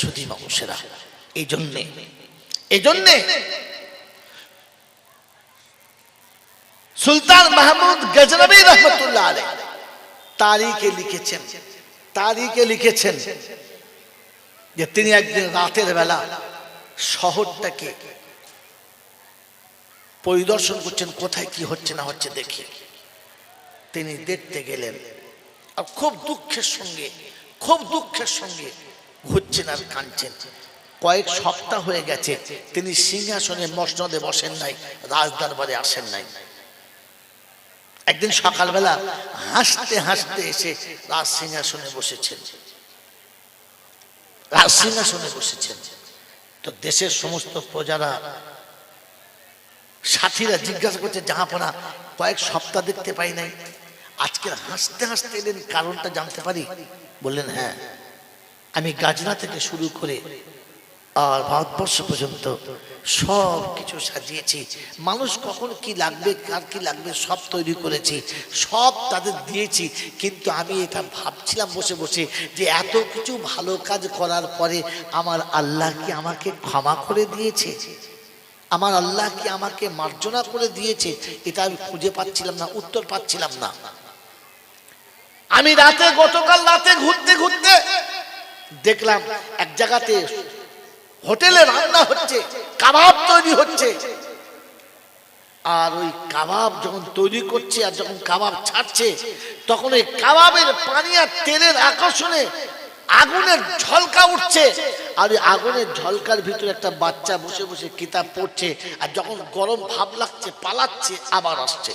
সুধী মানুষেরা, এই জন্যে সুলতান মাহমুদ গজনবী রহমতুল্লাহ আলাইহি তারিখে লিখেছেন যে তিনি একদিন রাতের বেলা শহরটাকে পরিদর্শন করছেন, কোথায় কি হচ্ছে না হচ্ছে দেখে তিনি দেখতে গেলেন। আর খুব দুঃখের সঙ্গে ঘুরছেন আর কাঁদছেন। কয়েক সপ্তাহ হয়ে গেছে তিনি সিংহাসনে মসনদে বসেন নাই, রাজদরবারে আসেন নাই। একদিন সকালবেলা হাসতে হাসতে এসে রাজ সিংহাসনে বসেছেন। তো দেশের সমস্ত প্রজারা সাথীরা জিজ্ঞাসা করছে, জাহাপনা কয়েক সপ্তাহ দেখতে পাই নাই, আজকে হাসতে হাসতে এলেন, কারণটা জানতে পারি? বললেন, হ্যাঁ, আমি গাজনা থেকে শুরু করে আর ভারতবর্ষ পর্যন্ত সব কিছু সাজিয়েছি। মানুষ কখন কি লাগবে, কার কি লাগবে সব তৈরি করেছি, সব তাদের দিয়েছি। কিন্তু আমি এটা ভাবছিলাম বসে বসে যে এত কিছু ভালো কাজ করার পরে আমার আল্লাহ কি আমাকে ক্ষমা করে দিয়েছে, আমার আল্লাহ কি আমাকে মার্জনা করে দিয়েছে? এটা আমি খুঁজে পাচ্ছিলাম না, উত্তর পাচ্ছিলাম না। আমি গতকাল রাতে ঘুরতে দেখলাম এক জায়গাতে হোটেলে রান্না হচ্ছে, কাবাব তৈরি হচ্ছে। আর ওই কাবাব যখন তৈরি করছে আর যখন কাবাব ছাড়ছে, তখন ওই কাবাবের পানি আর তেলের আকর্ষণে আগুনের ঝলকা উঠছে। আর ওই আগুনের ঝলকার ভিতরে একটা বাচ্চা বসে বসে কিতাব পড়ছে। আর যখন গরম ভাব লাগছে, পালাচ্ছে, আবার আসছে।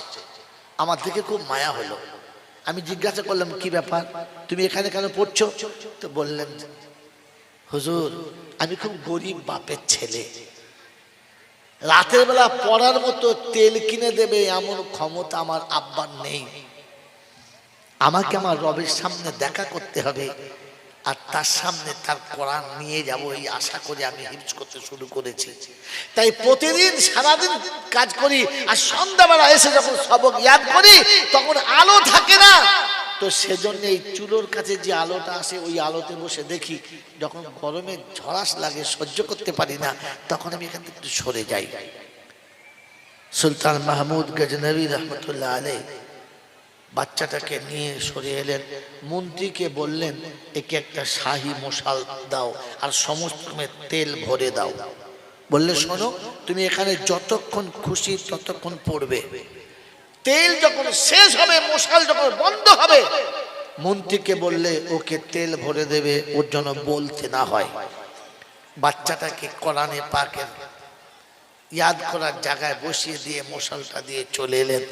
আমার দিকে খুব মায়া হলো। আমি জিজ্ঞাসা করলাম, কি ব্যাপার, তুমি এখানে কেন পড়ছো? তো বললেন, হুজুর, আমি খুব গরিব বাপের ছেলে, রাতের বেলা পড়ার মতো তেল কিনে দেবে এমন ক্ষমতা আমার আব্বার নেই। আমাকে আমার রবের সামনে দেখা করতে হবে, আর তার সামনে তার কোরআন নিয়ে যাব, এই আশা করে আমি হিফজ করতে শুরু করেছি। তাই প্রতিদিন সারাদিন কাজ করি, আর সন্ধ্যাবেলা এসে যখন সবক ইয়াদ করি তখন আলো থাকে না। তো সেজন্য এই চুলোর কাছে যে আলোটা আসে, ওই আলোতে বসে দেখি। যখন গরমে ঝড়াস লাগে, সহ্য করতে পারি না, তখন আমি এখান থেকে একটু সরে যাই। সুলতান মাহমুদ গজনবী রহমতুল্লাহ আলাইহি বাচ্চাটাকে নিয়ে সরে এলেন। মন্ত্রীকে বললেন, একে একটা শাহী মশাল দাও আর সমস্ত তেল ভরে দাও। বললে, শোনো, তুমি এখানে যতক্ষণ খুশি ততক্ষণ পড়বে। তেল যখন শেষ হবে, মশাল যখন বন্ধ হবে, মন্ত্রীকে বললে ওকে তেল ভরে দেবে, ওর জন্য বলতে না হয়। বাচ্চাটাকে কোরআনে পাকের ইয়াদ করার জায়গায় বসিয়ে দিয়ে মশালটা দিয়ে চলে এলেন।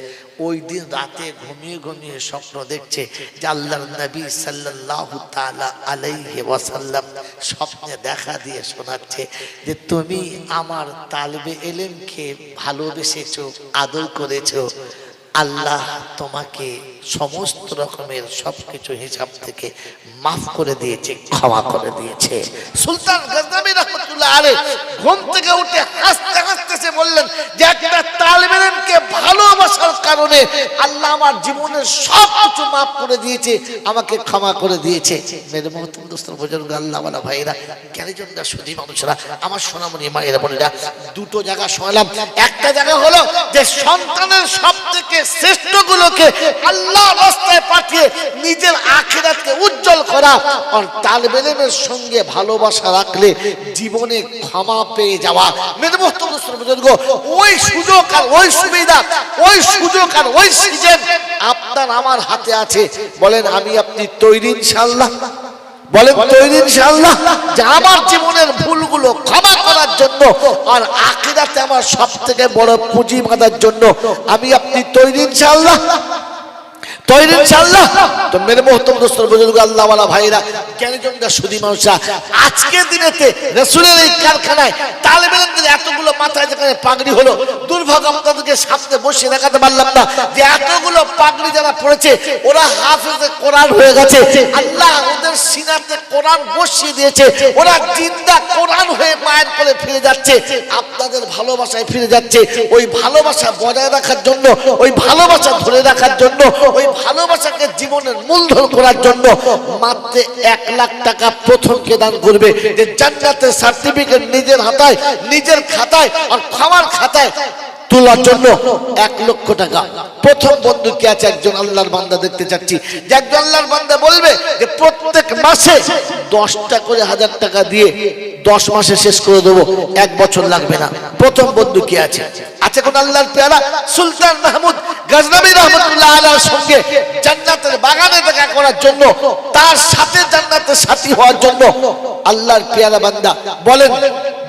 ওই দিন রাতে ঘুমিয়ে স্বপ্ন দেখছে যে আল্লাহর নবী সাল্লাল্লাহু তাআলা আলাইহি ওয়াসাল্লাম স্বপ্নে দেখা দিয়ে শোনাচ্ছে যে তুমি আমার তালবে ইলমকে ভালোবেসেছো, আদর করেছো, আল্লাহ তোমাকে সমস্ত রকমের সবকিছু হিসাব থেকে মাফ করে দিয়েছে, ক্ষমা করে দিয়েছে। সুলতান গজনবী রহমতুল্লাহ আলাইহি ঘুম থেকে উঠে হাসতে হাসতে বললেন যে একটা তালিবে ইলমকে ভালোবাসার কারণে আল্লাহ আমার জীবনের সব কিছু মাফ করে দিয়েছে, আমাকে ক্ষমা করে দিয়েছে। মেরে মহতরম দোস্তর বুজুর্গ আল্লাহওয়ালা ভাইরা, জ্ঞানীজনরা, সুধী মানুষরা, আমার সোনামণি মায়েরা বোনেরা, দুটো জায়গা শোনালাম। একটা জায়গা হলো যে সন্তানের সব থেকে শ্রেষ্ঠ গুলোকে আল্লাহ রাস্তায় পাঠিয়ে নিজের আখিরাতকে উজ্জ্বল করা, আর তালিবে ইলমের সঙ্গে ভালোবাসা রাখলে জীবনে ক্ষমা পেয়ে যাওয়া। মেরে মহতরম দোস্তর বুজুর্গ, ওই সুযোগ আর ওই সুবিধা, ওই সুযোগ আর ওই সিজন আপনার আমার হাতে আছে। বলেন, আমি আপনি তৈরি ইনশাআল্লাহ? বলেন তৈরি ইনশাআল্লাহ যে আমার জীবনের ভুলগুলো ক্ষমা করার জন্য আর আখিরাতে আমার সবথেকে বড় পুঁজি বাঁধার জন্য আমি আপনি তৈরি ইনশাআল্লাহ? তৈরি ইনশাআল্লাহ? তো মেরে মহতরম দোস্তর বুজুর্গ আল্লাহওয়ালা ভাইরা, জ্ঞানীজনরা, সুধী মানুষরা, আজকের দিনেতে রাসূলের এই কারখানায় তালেবেনদের এতগুলো মাথায় যেখানে পাগড়ি হলো, দুর্ভাগ্য আপনাদেরকে সামনে বসে দেখাতে পারলাম না যে এতগুলো পাগড়ি যারা পড়েছে ওরা হাফেজে কোরআন হয়ে গেছে। আল্লাহ ওদের সিনাতে কোরআন বসিয়ে দিয়েছে, ওরা জিন্দা কোরআন হয়ে মায়ের কোলে ফিরে যাচ্ছে, আপনাদের ভালোবাসায় ফিরে যাচ্ছে। ওই ভালোবাসা বজায় রাখার জন্য, ওই ভালোবাসা ধরে রাখার জন্য, ওই ভালোবাসাকে জীবনের মূলধন করার জন্য মাত্র 1 লাখ টাকা প্রথমকে দান করবে, যে জান্নাতের সার্টিফিকেট নিজের হাতায়, নিজের খাতায় আর খাওয়ার খাতায় তোলার জন্য 1 লক্ষ টাকা। প্রথম বন্ধু কে আছে? একজন আল্লাহর বান্দা দেখতে চাচ্ছি যে একজন আল্লাহর বান্দা বলবে যে প্রত্যেক মাসে 10টা করে 1000 টাকা দিয়ে 10 মাসে শেষ করে দেবো, 1 বছর লাগবে না। প্রথম বন্ধু কে আছে? আছে কোন আল্লাহর পেয়ারা সুলতান মাহমুদ গজনবী রহমাতুল্লাহ আলাইহির সঙ্গে জান্নাতের বাগানে দেখা করার জন্য, তার সাথে জান্নাতের সাথী হওয়ার জন্য আল্লাহর পেয়ারা বান্দা বলেন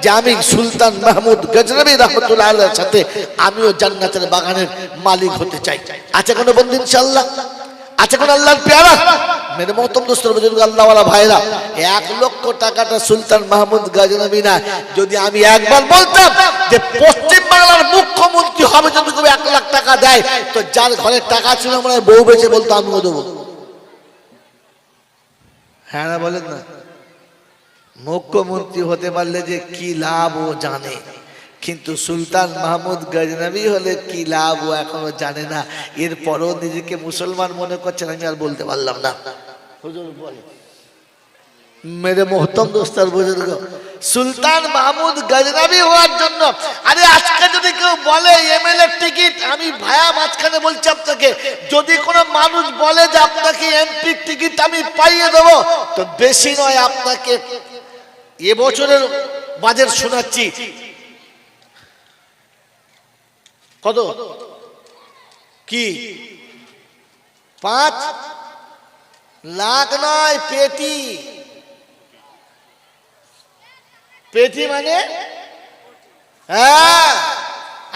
যে আমি সুলতান মাহমুদ গজনবী রহমাতুল্লাহ আলাইহির সাথে আমিও জান্নাতের বাগানের মালিক হতে চাই। আছে কোন বন্ধু ইনশাআল্লাহ? আছে কোন আল্লাহর পেয়ারা? মেরে মোহতরম দোস্তর বুজুর্গ আল্লাহওয়ালা ভাইরা, 1 লক্ষ টাকাটা সুলতান মাহমুদ গজনবী না, যদি আমি একবার বলতাম যে পশ্চিম বাংলার মুখ্যমন্ত্রী হবে যদি কেউ 1 লাখ টাকা দেয়, তো যার ঘরে টাকা ছিল আমরা বউ বেঁচে বলতো আমিও দেবো। হ্যাঁ না বলেন না? মুখ্যমন্ত্রী হতে পারলে যে কি লাভ ও জানে, কিন্তু সুলতান মাহমুদ গজনবী হলে কি লাভ ও এখনো জানে না। এরপরও নিজেকে মুসলমান মনে করছেন, আমি আর বলতে পারলাম না। হুজুর বলে মেরে মোহতরম দোস্তার বুজুর্গ, সুলতান মাহমুদ গজনবী হওয়ার জন্য, আরে আজকে যদি কেউ বলে এমএলএ টিকিট, আমি ভায়া মাঝখানে বলছি আপনাকে, যদি কোনো মানুষ বলে যে আপনাকে এমপি টিকিট আমি পাইয়ে দেবো, তো বেশি নয়, আপনাকে এবছরের বাজেট শোনাচ্ছি, কত কি 5 লাখ নয়, পেটি, পেটি মানে হ্যাঁ,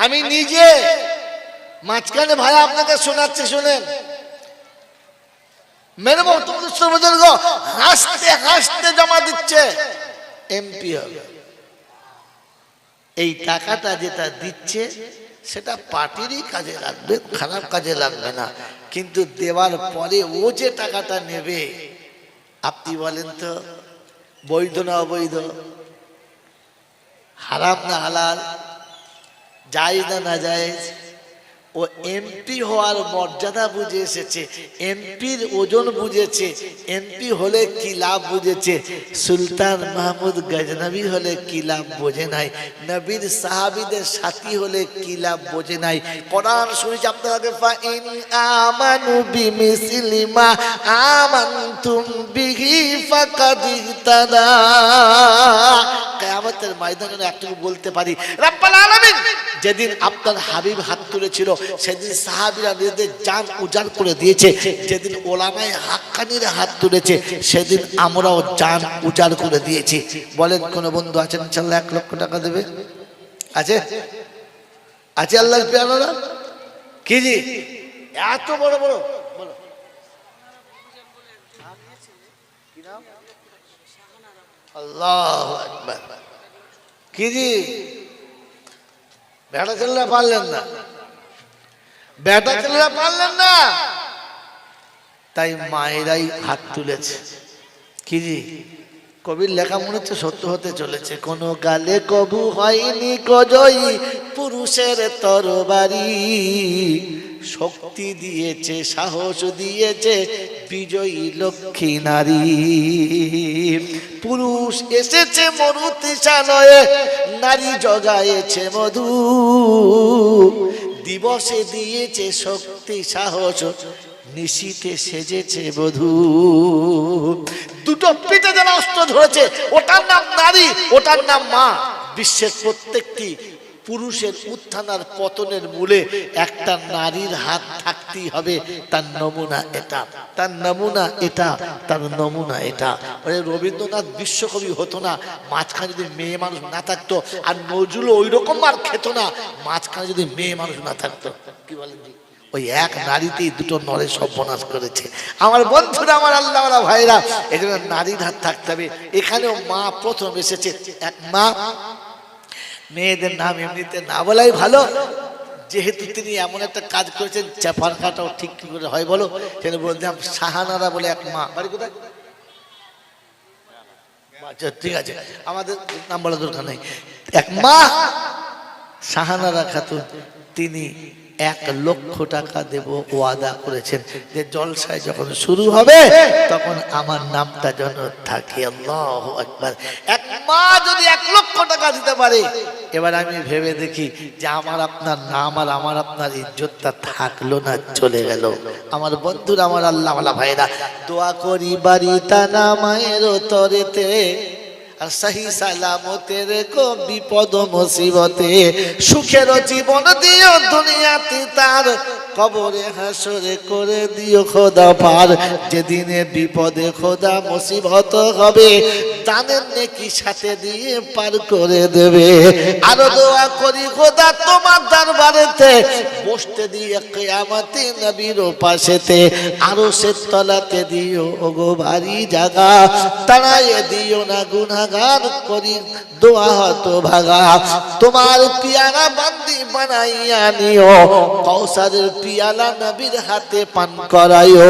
আমি নিজে মাঝখানে ভাই আপনাকে শোনাচ্ছি, শুনেন। মেরে বুজুর্গ হাসতে হাসতে জমা দিচ্ছে, এমপি হবে। এই টাকাটা যেটা দিচ্ছে সেটা পার্টিরই কাজে লাগবে, খারাপ কাজে লাগবে না, কিন্তু দেওয়ার পরে ও যে টাকাটা নেবে, আপনি বলেন তো বৈধ না অবৈধ, হারাম না হালাল, জায়েজ না নাজায়েজ? ও এমপি হওয়ার মর্যাদা বুঝে এসেছে, এমপির ওজন বুঝেছে, এমপি হলে কি লাভ বুঝেছে। সুলতান মাহমুদ গজনবী হলে কি লাভ বোঝে নাই, নবীর সাহাবীদের সাথী হলে কি লাভ বোঝে নাই। কোরআন শুনেছি আপনাদের, ফাইন আমানু বিমিসলি মা আমানতুম বিহি ফাকাদ ইহতাদা। কিয়ামতের ময়দানে একটু বলতে পারি, রব্বুল আলামিন যেদিন আপনার হাবিব হাত তুলেছিল সেদিন সাহাবীরা নিজেদের জান উজাড় করে দিয়েছে, যেদিন ওলামায়ে হাক্কানীরা হাত তুলেছে সেদিন আমরাও জান উজাড় করে দিয়েছি। বলেন কোন বন্ধু আছেন ইনশাআল্লাহ 1 লক্ষ টাকা দেবে? আছে? আছে আল্লাহর পেয়ারারা? কি জি এত বড় বড় বলো, কি নাম? আল্লাহু আকবার। কি জি বেটা ছেলেরা পারলেন না, বেটা ছেলেরা পারলেন না, তাই মায়েরাই হাত তুলেছে। কি জি কবির লেখা মনে হচ্ছে সত্য হতে চলেছে। কোন গালে কবু হয়নি কজয়ী পুরুষের তরবারি, শক্তি দিয়েছে সাহস দিয়েছে বিজয়ী লক্ষ্মী নারী। পুরুষ এসেছে মরুতিশালয়ে, নারী জগায়েছে মধু, দিবসে দিয়েছে শক্তি সাহস, নিশীতে সেজেছে বধূ। দুটো পিঠে যারা অস্ত্র ধরেছে, ওটার নাম নারী, ওটার নাম মা। বিশ্বের প্রত্যেকটি পুরুষের উত্থান আর পতনের মূলে একটা নারীর হাত থাকতেই হবে। তার নমুনা এটা, তার নমুনা এটা, তার নমুনা এটা। রবীন্দ্রনাথ বিশ্বকবি হতো না মাঝখানে যদি মেয়ে মানুষ না থাকতো, আর নজরুল ওই রকম আর খেত না মাঝখানে যদি মেয়ে মানুষ না থাকতো। কি বলেন? ওই এক নারীতেই দুটো নরের সর্বনাশ করেছে। আমার বন্ধুরা, আমার আল্লাহওয়ালা ভাইরা, এই জন্য নারীর হাত থাকতে হবে। এখানেও মা প্রথম এসেছে। এক মা মেয়েদের নাম এমনিতে না বলাই ভালো, যেহেতু তিনি এমন একটা কাজ করেছেন চাপার কাটাও ঠিক কি করে হয় বলো, সেটা বললাম শাহানারা বলে এক মা, বাড়ি কোথায়? আচ্ছা ঠিক আছে, আমাদের নাম বলার দরকার নেই। এক মা শাহানারা খাতুন, তিনি 1 লক্ষ টাকা দেব ওয়াদা করেছেন যে জলসায় যখন শুরু হবে তখন আমার নামটা যেন থাকে। আল্লাহু আকবার। এক মা যদি 1 লক্ষ টাকা দিতে পারে, এবার আমি ভেবে দেখি যে আমার আপনার নাম আর আমার আপনার ইজ্জতটা থাকলো না চলে গেল। আমার বন্ধুরা, আমার আল্লাহওয়ালা ভাইরা, দোয়া করি বাড়িটা না মায়ের তরেতে, আর সহি সালামতে রেখো বিপদ মুসিবতে, সুখের জীবন দিও দুনিয়াতে তার, কবরে হাসরে করে দিও খোদা পার, যেদিনে বিপদে খোদা মুসিবত হবে জানেন নেকি সাথে দিয়ে পার করে দেবে। আরো দোয়া করি খোদা তোমার দরবারেতে বসতে দিয়ে কিয়ামতে নবীর পাশেতে, আরো সে তলাতে দিও ওগো ভারী জায়গা, তাড়াইয়ে দিও না গুনাহগার করি দোয়া হতো ভাগা, তোমার পিয়ারা বান্দি বানাইয়া নিও, কৌসারের পিয়ালা নবীর হাতে পান করায়ো।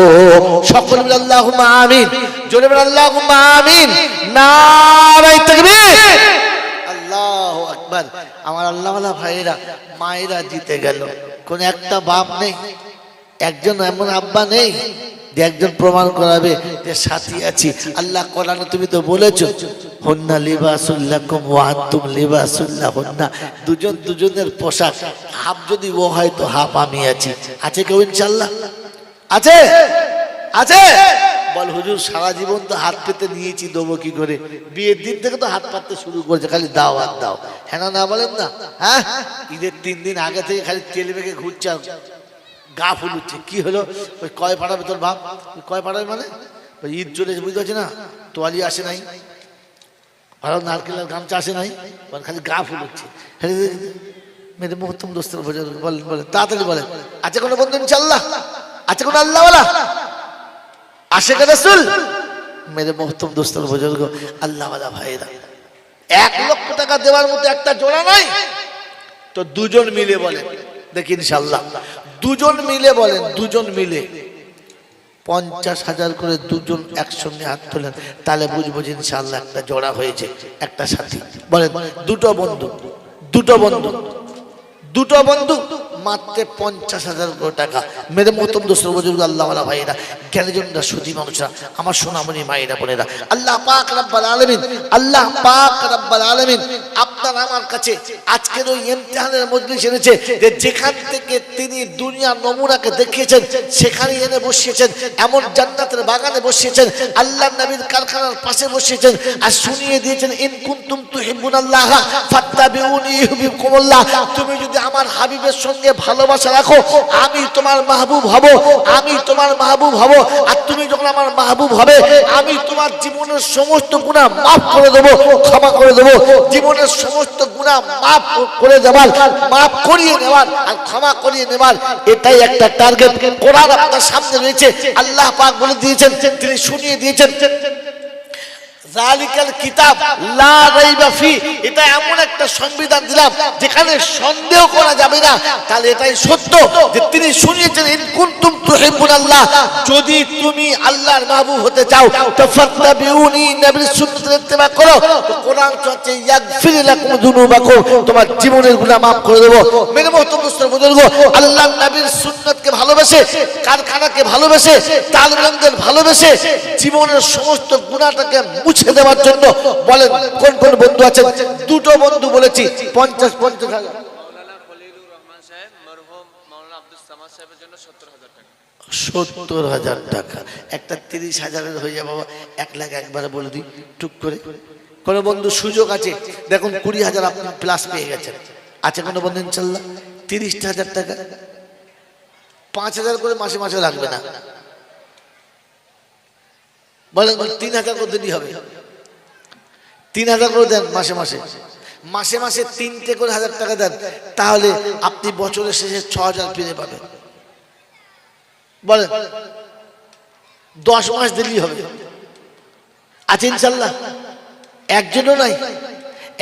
সকল মিলে আল্লাহুম্মা আমিন, জোরে বলে আল্লাহুম্মা আমিন, নারে তাকবীর, আল্লাহু আকবার। আমার আল্লাহওয়ালা ভাইরা, মায়েরা জিতে গেল, কোন একটা বাপ নেই, একজন এমন আব্বা নেই যে একজন প্রমাণ করাবে যে সাথী আছি। আল্লাহ কোরআনে তুমি তো বলেছো হুন্না লিবাসুল লাকুম ওয়া আনতুম লিবাসুল লাহুন্না, দুজন দুজনের পোশাক, হাফ যদি ও হয় তো হাফ আমি আছি। আছে কেউ ইনশাআল্লাহ? আছে? আছে? বল হুজুর সারা জীবন তো হাত পেতে নিয়েছি, দেবো কি করে? বিয়ের দিন থেকে তো হাত পাততে শুরু করেছে, খালি দাও আর দাও, হ্যাঁ না বলেন না? হ্যাঁ, ঈদের 3 দিন আগে থেকে খালি তেল মেখে ঘুরছে, গা ফুলুচ্ছে। কি হলো? ওই কয় পাড়াবে তোর বাপ? কয় পাড়াবে মানে ওই ঈদ চলেছে, বুঝতে পারছি না, তোয়ালি আসে নাই, ভালো নারকেলের গামছা আসে নাই, খালি গা ফুলুচ্ছে। মেরে মোহতম দোস্তের বলেন বলেন, তাড়াতাড়ি বলেন, আছে কোনো বন্ধু ইনশাআল্লাহ? আছে কোনো আল্লাহওয়ালা? আশিক রাসূল? মেরে মোহতম দোস্তের বুজুর্গ, আল্লাহওয়ালা ভাইরা, 1 লক্ষ টাকা দেওয়ার মতো একটা জোড়া নাই তো দুজন মিলে বলেন দেখি ইনশাআল্লাহ, দুজন মিলে বলেন, দুজন মিলে 50,000 করে দুজন একসঙ্গে হাত তোলেন, তাহলে বুঝবো যে ইনশাআল্লাহ একটা জোড়া হয়েছে, একটা সাথী। বলেন দুটো বন্ধু, দুটো বন্ধু, দুটো বন্ধু মাত্র 50,000 করে টাকা। মেরে মতম দোস্ত বুজুর্গ, আল্লাহওয়ালা ভাইরা, জ্ঞানীজনরা, সুধী মানুষরা, আমার সোনামণি মায়েরা বোনেরা, আল্লাহ পাক রব্বুল আলামিন, আল্লাহ পাক রব্বুল আলামিন আপনার আমার কাছে আজকের ওই ইমতিহানের মজলিস এনেছে, যে যেখান থেকে তিনি দুনিয়ার নমুনাকে দেখিয়েছেন সেখানে এনে বসিয়েছেন, এমন জান্নাতের বাগানে বসিয়েছেন, আল্লাহর নবীর কারখানার পাশে বসিয়েছেন, আর শুনিয়ে দিয়েছেন ইন কুনতুম তুহিব্বুনাল্লাহ ফাত্তাবিউনি ইউহিব্বুকুমুল্লাহ, তুমি যদি আমার হাবিবের সঙ্গে ভালোবাসা রাখো আমি তোমার মাহবুব হব, আমি তোমার মাহবুব হব, আর তুমি যখন আমার মাহবুব হবে আমি তোমার জীবনের সমস্ত গুনাহ মাফ করে দেব, ক্ষমা করে দেব, জীবনের সমস্ত গুনাহ মাফ করে দেবার, মাফ করিয়ে নেবার আর ক্ষমা করিয়ে নেবার, এটাই একটা টার্গেট। কোরআন আপনার সামনে রয়েছে, আল্লাহ পাক বলে দিয়েছেন, তিনি শুনিয়ে দিয়েছেন জালিকাল কিতাব লা রাইবা ফি, এটা এমন একটা সংবিধান দিলাম যেখানে সন্দেহ করা যাবে না। তাহলে এটাই সত্য যে তিনি শুনিয়েছেন ইন কুনতুম তুহিব্বুনাল্লাহ, যদি তুমি আল্লাহর মাহবুব হতে চাও তো ফাত্তাবিউনি, নবীর সুন্নাতের ইত্তেবা করো, তো কোরআন হচ্ছে ইয়াগফির লাকুম যুনুবাকুম, তোমার জীবনের গুনাহ maaf করে দেব। মেরে মুহতারাম দোস্ত বুজুর্গ, আল্লাহর নবীর সুন্নাতকে ভালোবেসে, কারখানাকে ভালোবেসে, তালিম ইলমদের ভালোবেসে জীবনের সমস্ত গুনাহটাকে মুছে দেওয়ার জন্য বলেন কোন কোন বন্ধু আছেন? দুটো বন্ধু বলেছি 50,000। মাওলানা খলিলুর রহমান সাহেব মরহুম মাওলানা আব্দুস সামাদ সাহেবের জন্য 70,000 টাকা। 70,000 টাকা, একটা 30,000 হয়ে যাবে বাবা, 1 লাখ একবারে বলে দিই টুক করে। কোন বন্ধু সুযোগ আছে? দেখুন 20,000 আপনি প্লাস পেয়ে গেছেন, আছে কোন বন্ধু ইনশাআল্লাহ? 30,000 টাকা 5,000 করে মাসে মাসে লাগবে না, বলেন 3,000 করে দিলেই হবে, 3,000 করে দেন মাসে মাসে, মাসে মাসে 3টে করে 1,000 টাকা দেন, তাহলে আপনি বছরের শেষে 6,000 ফিরে পাবেন। বলেন 10 মাস দিলেই হবে, আছে ইনশাআল্লাহ? একজনও নাই,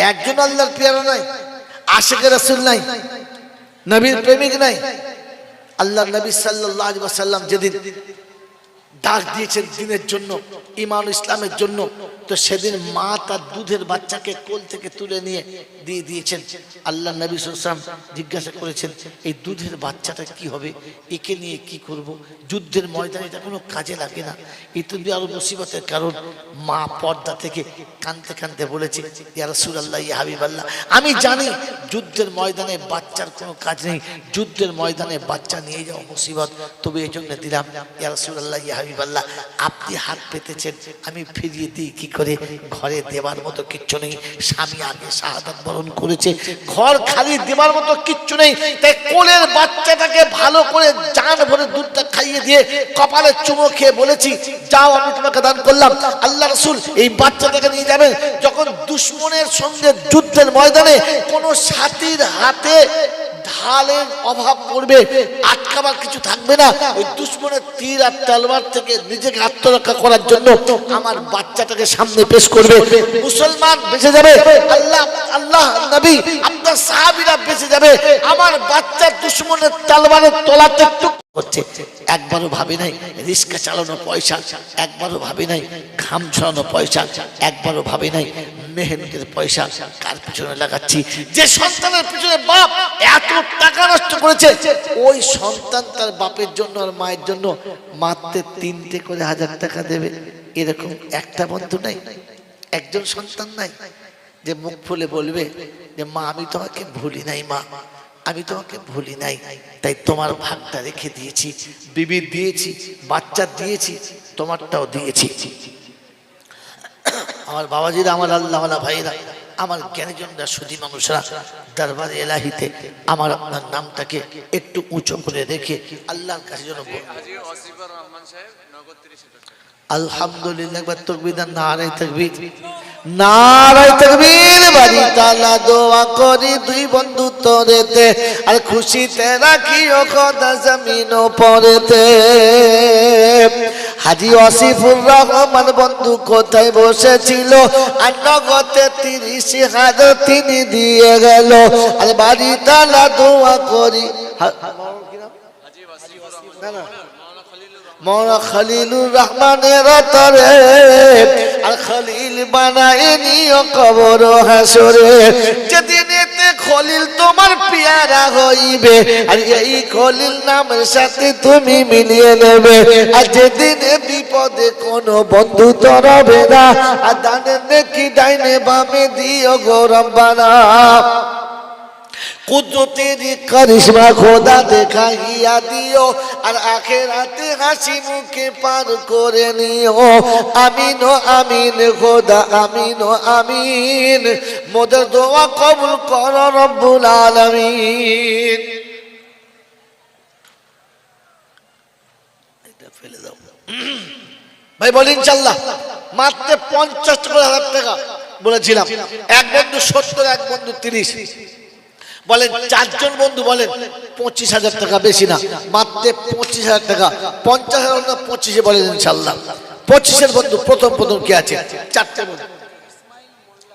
একজন আল্লাহর পেয়ারা নাই, আশিকে রাসূল নাই, নবীর প্রেমিক নাই। আল্লাহ নবী সাল্লাল্লাহু আলাইহি ওয়াসাল্লাম যেদিন ডাক দিয়েছেন দিনের জন্য, ঈমান ইসলামের জন্য, তো সেদিন মা তার দুধের বাচ্চাকে কোল থেকে তুলে নিয়ে দিয়ে দিয়েছেন। আল্লাহ নবী সাল্লাল্লাহু আলাইহি ওয়াসাল্লাম জিজ্ঞাসা করেছেন, এই দুধের বাচ্চাটা কি হবে, একে নিয়ে কি করব? যুদ্ধের ময়দানে এটা কোনো কাজে লাগে না, এই তো আরো মুসিবতের কারণ। মা পর্দা থেকে কাঁদতে কাঁদতে বলেছে, ইয়া রাসূলুল্লাহ, ইয়া হাবিবাল্লাহ, আমি জানি যুদ্ধের ময়দানে বাচ্চার কোনো কাজ নেই, যুদ্ধের ময়দানে বাচ্চা নিয়ে যাওয়া মুসিবত, তবে এই জন্য দিলাম। ইয়া রাসূলুল্লাহ, ইয়া হাবিবাল্লাহ, আপনি হাত পেতেছেন, আমি ফিরিয়ে দিই কি করে? ঘরে দেবার মতো কিচ্ছু নেই, স্বামী আগে শাহাদাত বরণ করেছে, ঘর খালি দেবার মতো কিচ্ছু নেই, তাই কোলের বাচ্চাটাকে ভালো করে জান ভরে দুধটা খাইয়ে দিয়ে কপালে চুমো খেয়ে বলেছি, যাও আমি তোমাকে দান করলাম। আল্লাহ রাসূল এই বাচ্চাটাকে নিয়ে যাবেন। যখন দুশমনের সঙ্গে যুদ্ধের ময়দানে কোন সাথীর হাতে ঢালের অভাব পড়বে, আটকাবার কিছু থাকবে না, ওই দুশমনের তীর আর তলোয়ার থেকে নিজেকে আত্মরক্ষা করার জন্য আমার বাচ্চাটাকে সামনে পেশ করবে। মুসলমান বেঁচে যাবে, আল্লাহ নবী আপনার সাহাবীরা বেঁচে যাবে, আমার বাচ্চা দুশমনের তলোয়ারের তলাতে টুক করছে। একবারও ভাবে নাই রিক্সা চালানো পয়সা, একবারও ভাবে নাই ঘাম ছড়ানো পয়সা, একবারও ভাবে নাই মেহনতের পয়সা কার পিছনে লাগাচ্ছি। যে সন্তানের পিছনে বাপ এত টাকা নষ্ট করেছে, ওই সন্তান তার বাপের জন্য আর মায়ের জন্য মাত্র 3টে করে 1000 টাকা দেবে, এরকম একটা বন্ধু নাই, একজন সন্তান নাই যে মুখ খুলে বলবে যে মা আমি তোমাকে ভুলি নাই, মা আমি তোমাকে ভুলি নাই, তাই তোমার ভাগটা রেখে দিয়েছি, বিবি দিয়েছি, বাচ্চা দিয়েছি, তোমারটাও দিয়েছি। আমার বাবাজিরা, আমার আল্লাহওয়ালা ভাইরা, আমার জ্ঞানীজনরা, সুধী মানুষরা, দরবারে এলাহিতে আমার আপনার নামটাকে একটু উঁচু করে রেখে আল্লাহর কাছে যেন হাজী ওয়াসিফুর রহমান সাহেব নগদ 30,000 টাকা। আলহামদুলিল্লাহ, একবার তাকবীর, নারায়ে তাকবীর, নারায়ে তাকবীর। বাড়ি তালা দোয়া করি দুই বন্ধু তোরেতে, আর খুশিতে রাখিও খোদা জমিন ও পরেতে। হাজী ওয়াসিফুর রহমান বন্ধু কোথায় বসেছিল, আর নগদে 30,000 তিনি দিয়ে গেল। আর বাড়ি তালা দোয়া করি হাজী ওয়াসিফুর রহমান মৌলা খলিলুর রহমানের তরে, আর খলিল বানায় নিও কবর হাসরে। যেদিনেতে খলিল তোমার পিয়ারা হইবে, আর এই খলিল নামের সাথে তুমি মিলিয়ে নেবে। আর যেদিনে বিপদে কোনো বন্ধু তরবে না, আর ডানে নেকি ডাইনে বামে দিও গরম বানা। কুদরতের কারিশমা খোদা দেখাইয়া দিও, আর আখিরাতে হাসি মুখে পার করে নিও। আমিন ও আমিন খোদা, আমিন ও আমিন, মোদের দোয়া কবুল করো রব্বুল আলামিন। এটা ফেলে দাও ভাই, বলি ইনশাআল্লাহ। মাত্র 50,000 টাকা বলেছিলাম, এক বন্ধু 70, এক বন্ধু 30, বলেন 4 জন বন্ধু বলেন 25,000 টাকা, বেশি না, মাত্র 25,000 টাকা। 50,000 না 25 বলেন ইনশাআল্লাহ। 25 বন্ধু প্রথম কে আছে? 4টে বন্ধু,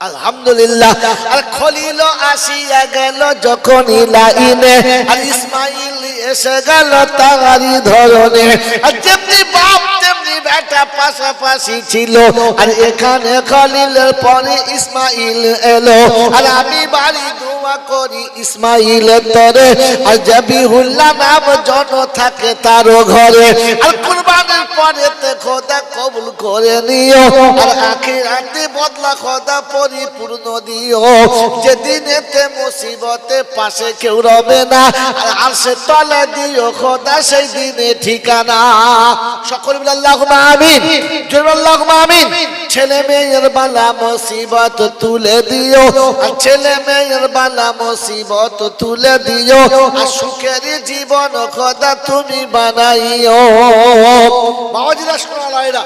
আলহামদুলিল্লাহ। আর খলিল আসিয়া গেল যখন লাইনে, আর ইসমাইল এসে গেল তারই ধরনে। আর যেমনি বাপ তেমনি বেটা পাশাপাশি ছিল, আর এখানে খলিলের পরে ইসমাইল এলো। আর আমি বাড়ি দোয়া করি ইসমাইলের তরে, আর জাবিহুল্লাহ নাম জন থাকে তারও ঘরে। আর কুরবানির পরেতে খোদা কবুল করে নিও, আর আখিরাতে বদলা খোদা পরিপূর্ণ দিও। যেদিনেতে মুসিবতে পাশে কেউ রবে না, আর আরশে তলে দিও খোদা সেই দিনে ঠিকানা। সকল বলে আল্লাহুম্মা আমিন, জোরে আল্লাহুম্মা আমিন। ছেলে মেয়ের বালা মুসিবত তুলে দিও, আর ছেলে মেয়ের বালা মুসিবত তুলে দিও, আর সুখের জীবন খোদা তুমি বানাইও। বাবাজিরা শোনালাইরা,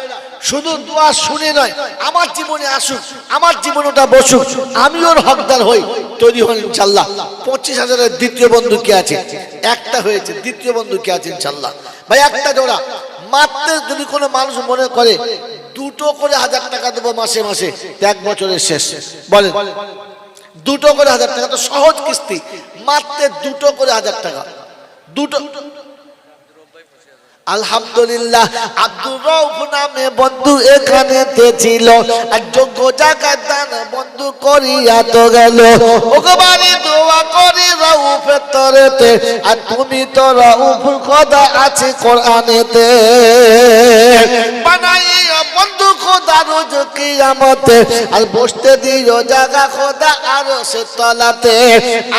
শুধু দোয়া শুনে নয়, আমার জীবনে আসুক, আমার জীবনটা বসুক, আমি ওর হকদার হই, তৈরি হন ইনশাআল্লাহ। 25,000 দ্বিতীয় বন্ধু কে আছে? একটা হয়েছে। দ্বিতীয় বন্ধু কে আছে ইনশাআল্লাহ? ভাই একটা জোড়া মাত্র। যদি কোনো মানুষ মনে করে 2টো করে 1000 টাকা দেবো মাসে মাসে, 1 বছরের শেষ, বলেন দুটো করে 1000 টাকা, তো সহজ কিস্তি, মাত্র দুটো করে 1000 টাকা, দুটো। আলহামদুলিল্লাহ, আব্দুর রউফ নামে বন্ধু এখানে ছিল, আর যোগ্য জায়গায় দান বন্ধু করিয়া তো গেল। ওগো বাড়ি দোয়া করি রউফের তরেতে, আর তুমি তো রউফ খোদা আছে কোরআনেতে, বানাইয়া বন্ধু খোদা রোজ কিয়ামতে, আর বসতে দিও জায়গা খোদা আরশের তলাতে।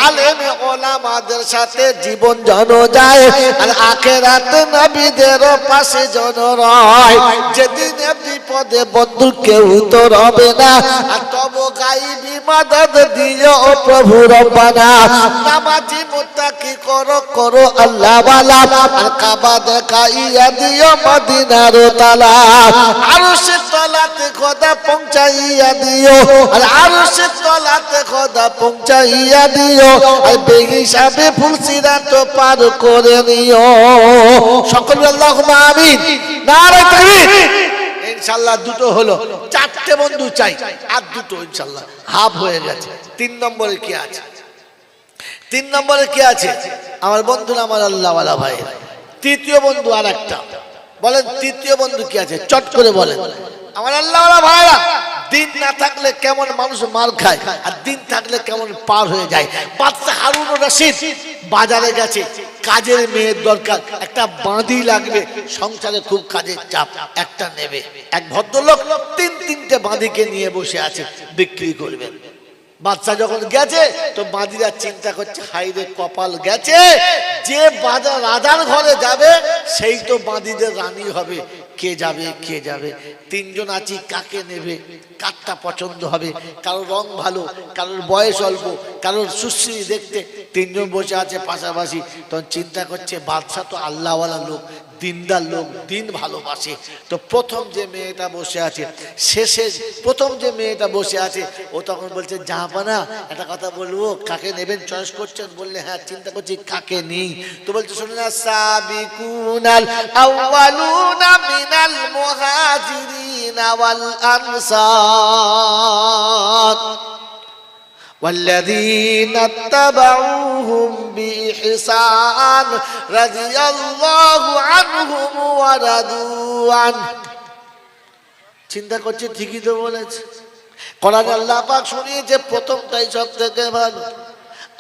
আলেমে ওলামাদের সাথে জীবন জন যায়, আর আখিরাতে নবী পাশে জন রয়। যেদিন বিপদে বন্ধু কেউ তো রবে না, আর তব গাইবি মাদদ দিও প্রভু রব্বানা। নামাজি মুত্তাকি করো করো আল্লাহ ওয়ালা, আর কাবা দেখাইয়া দিও মদিনার তালা। আরশের তলাতে খোদা পৌঁছাইয়া দিও, আর আরশের তলাতে খোদা পৌঁছাইয়া দিও, আর বেহিসাবে ফুলসিরাত পার করে নিও। সকল আল্লাহুম্মা আমিন, নারে তাকবীর। ইনশাআল্লাহ দুটো হলো, চারটে বন্ধু চাই, আর দুটো ইনশাআল্লাহ হাফ হয়ে গেছে। 3 নম্বরে কি আছে? 3 নম্বরে কি আছে আমার বন্ধুরা, আমার আল্লাহ ওয়ালা ভাই? তৃতীয় বন্ধু আর একটা বলেন, তৃতীয় বন্ধু কি আছে চট করে বলেন আমার আল্লাহ ওয়ালা ভাইরা। দিন না থাকলে কেমন মানুষ মার খায়, আর দিন থাকলে কেমন পার হয়ে যায়। বাদশা হারুন রশিদ বাজারে গেছে, কাজের মেয়ের দরকার, একটা বাঁধি লাগবে, সংসারে খুব কাজের চাপ, একটা নেবে। এক ভদ্রলোক 3-3টে বাঁধিকে নিয়ে বসে আছে, বিক্রি করবেন। বাদশা যখন গেছে তো বাঁধিরা চিন্তা করছে, হাই রে কপাল গেছে, যে বাজার রাজার ঘরে যাবে সেই তো বাঁধিদের রানী হবে। কে যাবে কে যাবে? 3 জন আছি, কাকে নেবে? কারটা পছন্দ হবে? কারোর রং ভালো, কারোর বয়স অল্প, কারোর সুশ্রী দেখতে। 3 জন বসে আছে পাশাপাশি, তখন চিন্তা করছে বাদশা তো আল্লাহওয়ালা লোক, দিনদার লোক, দিন ভালোবাসে। তো প্রথম যে মেয়েটা বসে আছে, প্রথম যে মেয়েটা বসে আছে, ও তখন বলছে জাহাপানা একটা কথা বলবো, কাকে নেবেন চয়েস করছেন? বললে হ্যাঁ, চিন্তা করছি কাকে নেই। তো বলছে শুনুন, সাবিকুনাল আউয়ালুনা মিনাল মুহাজিরিনা ওয়াল আনসার والذين اتبعوهم بإحسان رضي الله عنهم ورضوا عنه। চিন্তা করছে ঠিকই তো বলেছে, কোরআনে আল্লাহ পাক শুনিয়েছে প্রথমটাই সব থেকে ভালো।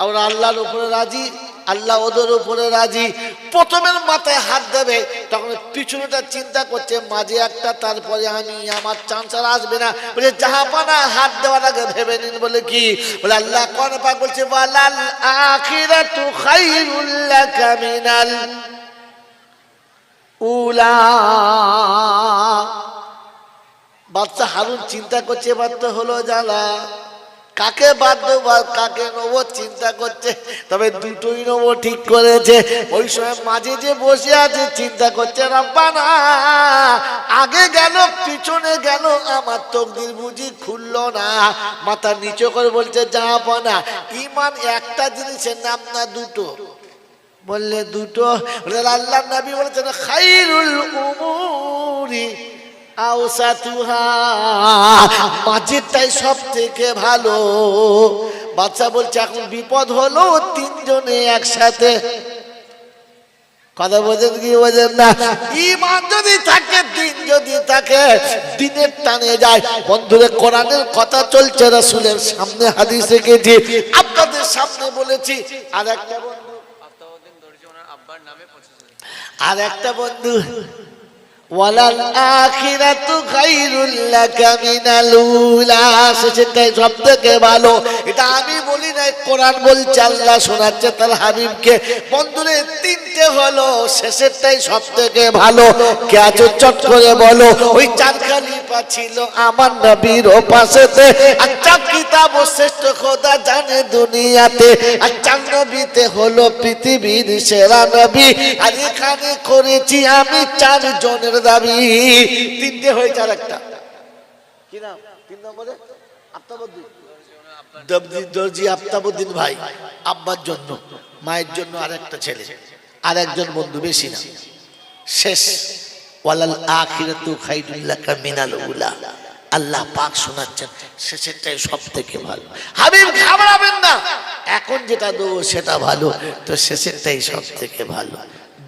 আর আল্লাহর উপরে রাজি, আল্লাহ ওদের উপরে রাজি। প্রথমের মাথায় হাত দেবে, তখন পিছনেটা চিন্তা করছে মাঝে একটা, তারপরে আমি, আমার চান্স আর আসবে না। বলে জাহাপানা হাত দেওয়ার আগে ভেবে নিন। বলে কি? বলে আল্লাহ কোরআনে পাক বলছে ওয়ালাল আখিরাতু খায়রুল লাকা মিনাল উলা। বাদশা হারুন চিন্তা করছে, এবার তো হলো জ্বালা, কাকে বাদ দেবো কাকে নেবো চিন্তা করছে। তবে দুটোই নেবো ঠিক করেছে। ওই সময় মাঝে যে বসে আছে চিন্তা করছে, রব্বানা আগে গেল পিছনে গেল, আমার তকদির বুঝি খুললো না। মাথা নিচু করে বলছে জাহাপানা, ঈমান একটা জিনিসের নাম না দুটো? বললে দুটো? আল্লাহ নবী বলেছেন খায়রুল উমুরি আওসাতুহা, মাঝেরটাই সব থেকে ভালো। বাদশা বলছে এখন বিপদ হলো, 3 জনে একসাথে। কথা বোঝেন কি বোঝেন না? ঈমান যদি থাকে, দিন যদি থাকে, দিনের টানে যায়। বন্ধুরে কোরআনের কথা চলছে, রাসূলের সামনে হাদিসে গেছি, আপনাদের সামনে বলেছি। আর একটা বন্ধু আফতাবউদ্দিন দর্জি, ওনার আব্বার নামে 25,000। আর একটা বন্ধু ওয়ালাল আখিরাতু খায়রুল লাকা মিনাল উলা, সেটাই সব থেকে ভালো। এটা আমি বলি না, কোরআন বলছে, আল্লাহ শোনাচ্ছে তার হাবিবকে। বন্ধুরে 3টে হলো, শেষেরটাই সব থেকে ভালো। কে আছো চট করে বলো? ওই 4 খলিফা ছিল আমার নবীর পাশেতে, আর 4 কিতাব শ্রেষ্ঠ খোদা জানে দুনিয়াতে, আর 4 নবীতে হলো পৃথিবীর সেরা নবী। আর এখানে করেছি আমি 4 জনের দাবি। 3টে হয়েছে, আর একটা কি নাম? 3 নম্বরে আফতাবউদ্দিন দর্জি, আফতাবউদ্দিন ভাই, আব্বার জন্য, মায়ের জন্য আর একটা ছেলে, আর একজন বন্ধু, বেশি না। শেষ ওয়ালাল আখিরাতু খায়রুল লাকা মিনাল উলা। আল্লাহ পাক শোনাচ্ছেন শেষেরটাই সব থেকে ভালো। হাবিব ঘাবড়াবেন না, এখন যেটা দেবো সেটা ভালো, তো শেষেরটাই সব থেকে ভালো।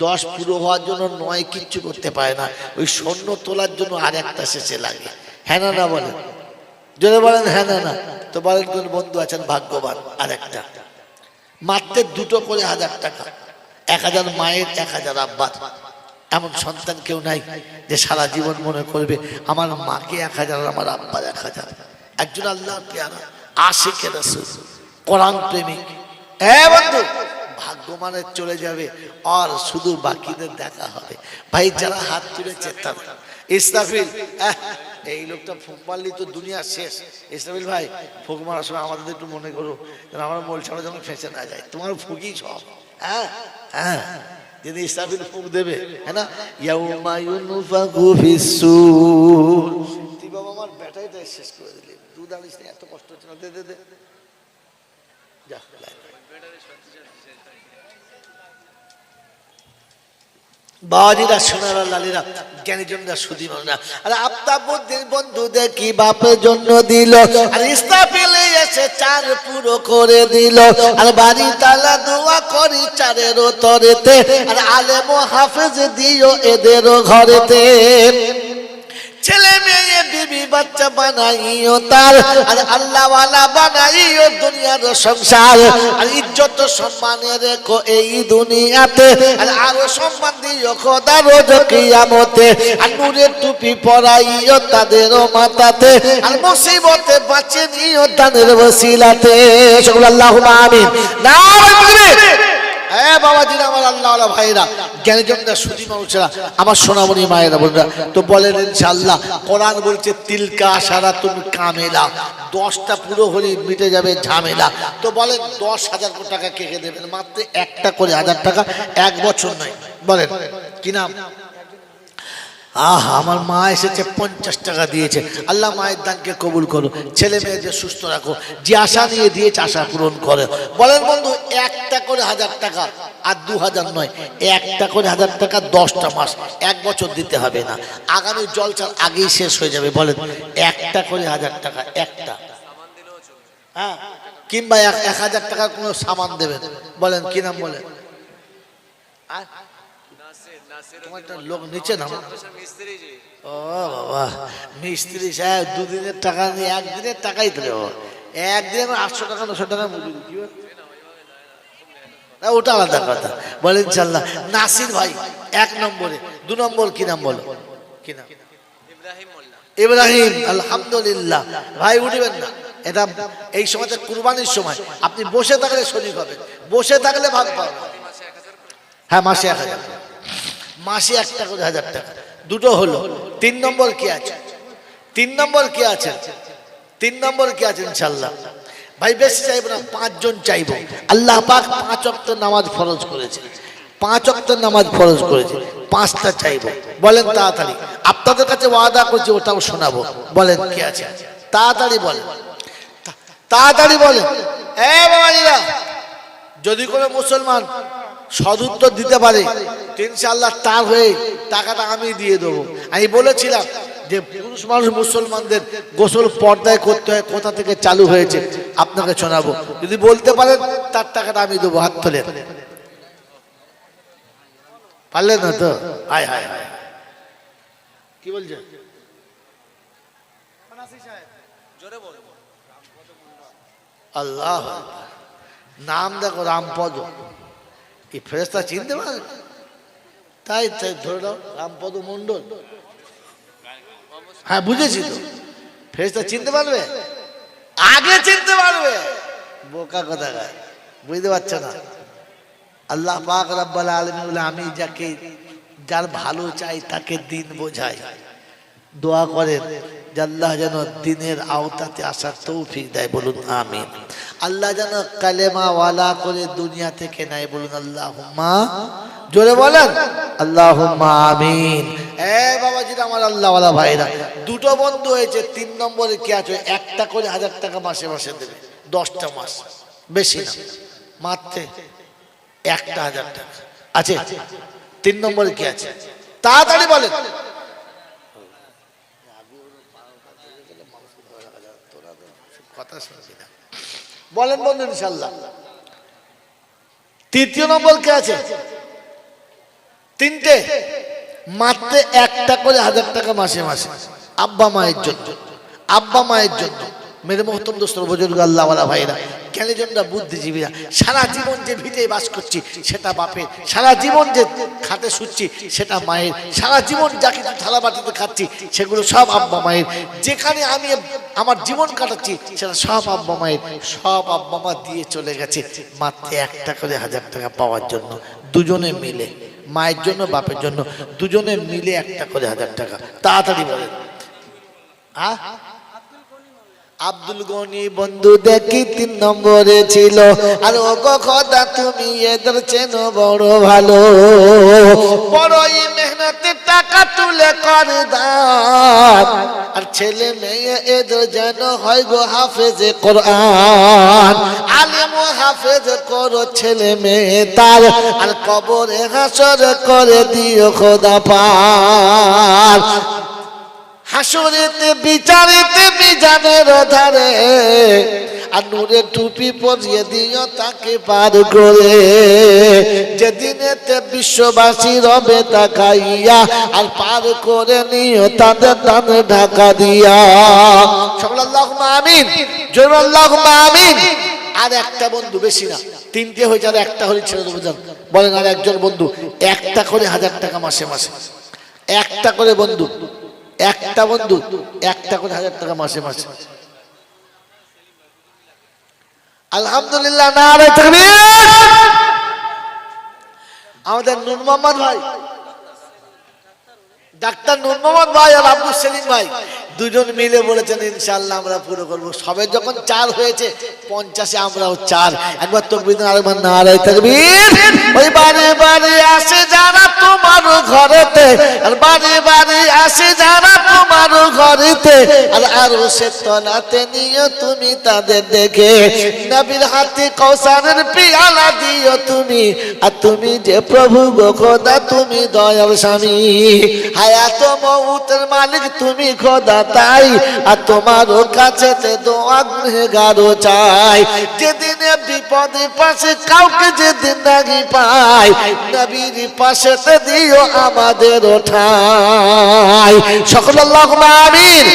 10 পুরো হওয়ার জন্য 9 কিচ্ছু করতে পারে না, ওই সৈন্য তোলার জন্য আর একটা শেষে লাগে। হ্যাঁ না না বলেন, যদি বলেন হ্যাঁ না না, তো বলেন কোন বন্ধু আছেন ভাগ্যবান আর একটা মাত্র 2টো করে 1000 টাকা, 1000 মায়ের 1000 আব্বার। এমন সন্তান কেউ নাই যে সারা জীবন মনে করবে আমার মাকে 1000 আমার আব্বার 1000। একজন আল্লাহর পেয়ারা আশিকে রাসূল কোরআন প্রেমিক, বন্ধু ভাগ্যমানের চলে যাবে আর শুধু বাকিদের দেখা হবে। ভাই যারা হাত তুলেছে তারা ইসরাফিল, এই লোকটা ফুক মারলি তো দুনিয়া শেষ। ইসরাফিল ভাই ফুক মারার সময় আমাদের একটু মনে করো যেন আমার মোলছাড়া যেন ফেঁসে না যায়, তোমার ফুকই সব। হ্যাঁ হ্যাঁ, যদি ইসরাফিল ফুক দেবে, হ্যাঁ না, ইয়াউমা ইউনফাখু ফিস-সূর। তুই বাবা আমার ব্যাটারিটা শেষ করে দিলি, দুধ আনিস না, এত কষ্ট হচ্ছে না, দে দে দে যা। বাজিরা সোনারা লালিরা জ্ঞানীজনরা সুধীমরা, আরে আফতাব বন্ধুদের কি বাপের জন্য দিল, আর ইসরাফিলে এসে 4 পুরো করে দিল, আর বাড়ি তালা দোয়া করি 4-এর তরেতে, আর আলেম ও হাফেজ দিও এদেরও ঘরেতে। ছেলে মেয়ে বিবি বাচ্চা বানাইও তার, আর আল্লাহ ওয়ালা বানাইও দুনিয়ার সংসার, আর ইজ্জত সম্মানে রেখো এই দুনিয়াতে, আর আরো সম্মান দিও খোদা রোজ কিয়ামতে, আর নূরের টুপি পরাইও তাদের মাথাতে, আর মুসিবতে বাঁচিয়ে নিও দানের ওসিলাতে। সকল আল্লাহুম্মা আমিন। নারে তাকবীর। বাবাজিরা আমার আল্লাহওয়ালা ভাইরা জ্ঞানীজনরা সুধী মানুষেরা আমার সোনামণি মায়েরা বোনরা, তো বলেন ইনশাআল্লাহ কোরআন বলছে তিলকা আশারাতুন কামিলা, 10টা পুরো হলে মিটে যাবে ঝামেলা। তো বলেন 10,000 টাকা কে কে দেবেন? মাত্র একটা করে 1000 টাকা, 1 বছর নয়। বলেন কি নাম? আমার মা এসেছে 50 টাকা দিয়েছে, আল্লাহ মায়ের দানকে কবুল করো, ছেলে মেয়েদের সুস্থ রাখো, যে আশা নিয়ে দিয়েছে আশা পূরণ করে। বলেন বন্ধু একটা করে 1000 টাকা, আর 2000 নয়, একটা করে 1000 টাকা 10টা মাস, 1 বছর দিতে হবে না, আগামী জলসার আগেই শেষ হয়ে যাবে। বলেন একটা করে 1000 টাকা, একটা, হ্যাঁ, কিংবা 1000 টাকার কোনো সামান দেবেন। বলেন কি নাম? বলেন তোমার একটা লোক নিচে নাম। ও বাবা, মিস্ত্রি সাহেব 2 দিনের টাকা নিয়ে 1 দিনের টাকাই দিলে, একদিন 800 টাকা 900 টাকা মজুরি, কি ওটা আলাদা কথা। বলেন ইনশাআল্লাহ। নাসির ভাই 1 নম্বরে, 2 নম্বর কি নাম? বলো কি নাম? ইব্রাহিম। আলহামদুলিল্লাহ ভাই, উঠবেন না, এটা এই সময়টা কুরবানির সময়, আপনি বসে থাকলে শরীর হবে, বসে থাকলে ভাগ পাবেন। হ্যাঁ মাসে 1000, মাসে একটা করে 1000 টাকা, 2টো হলো। 3 নম্বর কি আছে? 3 নম্বর কি আছে? 3 নম্বর কি আছে? ইনশাআল্লাহ ভাই বেশি চাইবো না, 5 জন চাইবো। আল্লাহ পাক 5 ওয়াক্ত নামাজ ফরজ করেছে, 5 ওয়াক্ত নামাজ ফরজ করেছে, 5টা চাইবো। বলেন তাড়াতাড়ি, আপনাদের কাছে ওয়াদা করছি ওটাও শোনাবো। বলেন কি আছে? তাড়াতাড়ি বলেন, তাড়াতাড়ি বলেন। বাবাজিরা, যদি কোনো মুসলমান সদুত্তর দিতে পারে ইনশাআল্লাহ তার হয়ে টাকাটা আমি দিয়ে দেবো। আমি বলেছিলাম যে পুরুষ মানুষ মুসলমানদের গোসল পর্দায় করতে হয়, কোথা থেকে চালু হয়েছে আপনাকে শোনাবো। যদি বলতে পারেন তার টাকাটা আমি দেবো। হাত তোলেন, পারলেন না তো? হায় হায় হায়, কি বলছেন? আল্লাহ নাম দেখো, রামপদ। এই ফেরেশতা চিনতে পারে? তাই তাই ধরে নাও, রামপদ মন্ডল। হ্যাঁ বুঝেছি তো, ফেরেশতা চিনতে পারবে, আগে চিনতে পারবে। বোকা কথা গায়, বুঝতে পারছো না? আল্লাহ পাক রব্বুল আলামিন বলে আমি যাকে, যার ভালো চাই তাকে দিন বোঝাই। দোয়া করেন যে আল্লাহ যেন দিনের আওতাতে আসার তৌফিক দেয়। বলুন আমিন। আল্লাহ যেন কালেমা ওয়ালা করে দুনিয়া থেকে নেয়। বলুন আল্লাহুম্মা, জোরে বলেন আল্লাহুম্মা আমিন। বাবাজিরা আমার আল্লাহ ওয়ালা ভাইরা, 2টো বন্ধু হয়েছে। 3 নম্বরে কি আছে? একটা করে 1000 টাকা মাসে মাসে দেবে, 10টা মাস, বেশি না, মাত্র একটা 1000 টাকা আছে। 3 নম্বরে কি আছে? তাড়াতাড়ি বলেন। কথা শুনবি না। বলেন বন্ধু ইনশাল্লাহ। তৃতীয় নম্বর কে আছে? তিনটে, মাত্র একটা করে 1000 টাকা মাসে মাসে আব্বা মায়ের জন্য। আব্বা মায়ের জন্য মেরে মোহতম দোস্ত বুজুর্গ আল্লাহওয়ালা ভাইরা, জ্ঞানীজনরা, বুদ্ধিজীবীরা, সারা জীবন যে ভিটে বাস করছি সেটা বাপের, সারা জীবন যে খাটে শুচ্ছি সেটা মায়ের, সারা জীবন যা কিছু থালা বাটিতে খাচ্ছি সেগুলো সব আব্বা মায়ের, যেখানে আমি আমার জীবন কাটাচ্ছি সেটা সব আব্বা মায়ের। সব আব্বা মা দিয়ে চলে গেছে মাত্র একটা করে 1000 টাকা পাওয়ার জন্য। দুজনে মিলে, মায়ের জন্য বাপের জন্য দুজনে মিলে একটা করে 1000 টাকা। তাড়াতাড়ি বলেন। আব্দুল গনি বন্ধু দেখি 3 নম্বরে ছিল। আর ও গো খোদা তুমি এদের চেনো বড় ভালো, বড়ই মেহনতে টাকা তুলে করে দান। আর ছেলে মেয়ে এদের যেন হয় গো হাফেজে কোরআন। আলেম ও হাফেজ করো ছেলে মেয়ে তার, আর কবরে হাসর করে দিও খোদা পার। হাসরেতে বিচারেতে মিজানের ধারে, আর নূরে টুপি পরিয়ে দিও তাকে পার করে। যেদিনেতে বিশ্ববাসী রবে তাকাইয়া, আর পার করে নিও তাদের দানে ঢাকা দিয়া। সকল আল্লাহুম্মা আমিন, জোরে আল্লাহুম্মা আমিন। আর একটা বন্ধু, বেশি না, 3টে হয়ে যাবে, একটা হলে ছেড়ে দেবো। বলেন আর একজন বন্ধু একটা করে 1000 টাকা মাসে মাসে, একটা করে বন্ধু, একটা বন্ধু একটা করে 1000 টাকা মাসে মাসে। আলহামদুলিল্লাহ, নারে তাকবীর। আমাদের নূর মোহাম্মদ ভাই, ডাক্তার নূর মোহাম্মদ ভাই আর আব্দুল সেলিম ভাই দুজন মিলে বলেছেন ইনশাআল্লাহ আমরা পুরো করব। সবে যখন 4 হয়েছে 50-এ আমরাও 4। একবার তাকবীর দেন, আরেকবার নারে তাকবীর। ওই বারে বারে আসে যারা তোমার ঘরেতে, আর বারে বারে আসে যারা তোমার ঘরেতে, আর আরশে তলাতে নিও তুমি তাদের দেখে। নবীর হাতে কৌসারের পিয়ালা দিও তুমি, আর তুমি যে প্রভু গো খোদা তুমি দয়াল স্বামী। হায়াত মউতের মালিক তুমি খোদা তাই, আর তোমার কাছে দোয়া গুনেগারও চাই। যেদিনে বিপদে পাশে কাউকে যেদিন নাহি পাই, নবীর পাশে দিও আমাদের ঠাই। সকল আল্লাহুম্মা আমিন।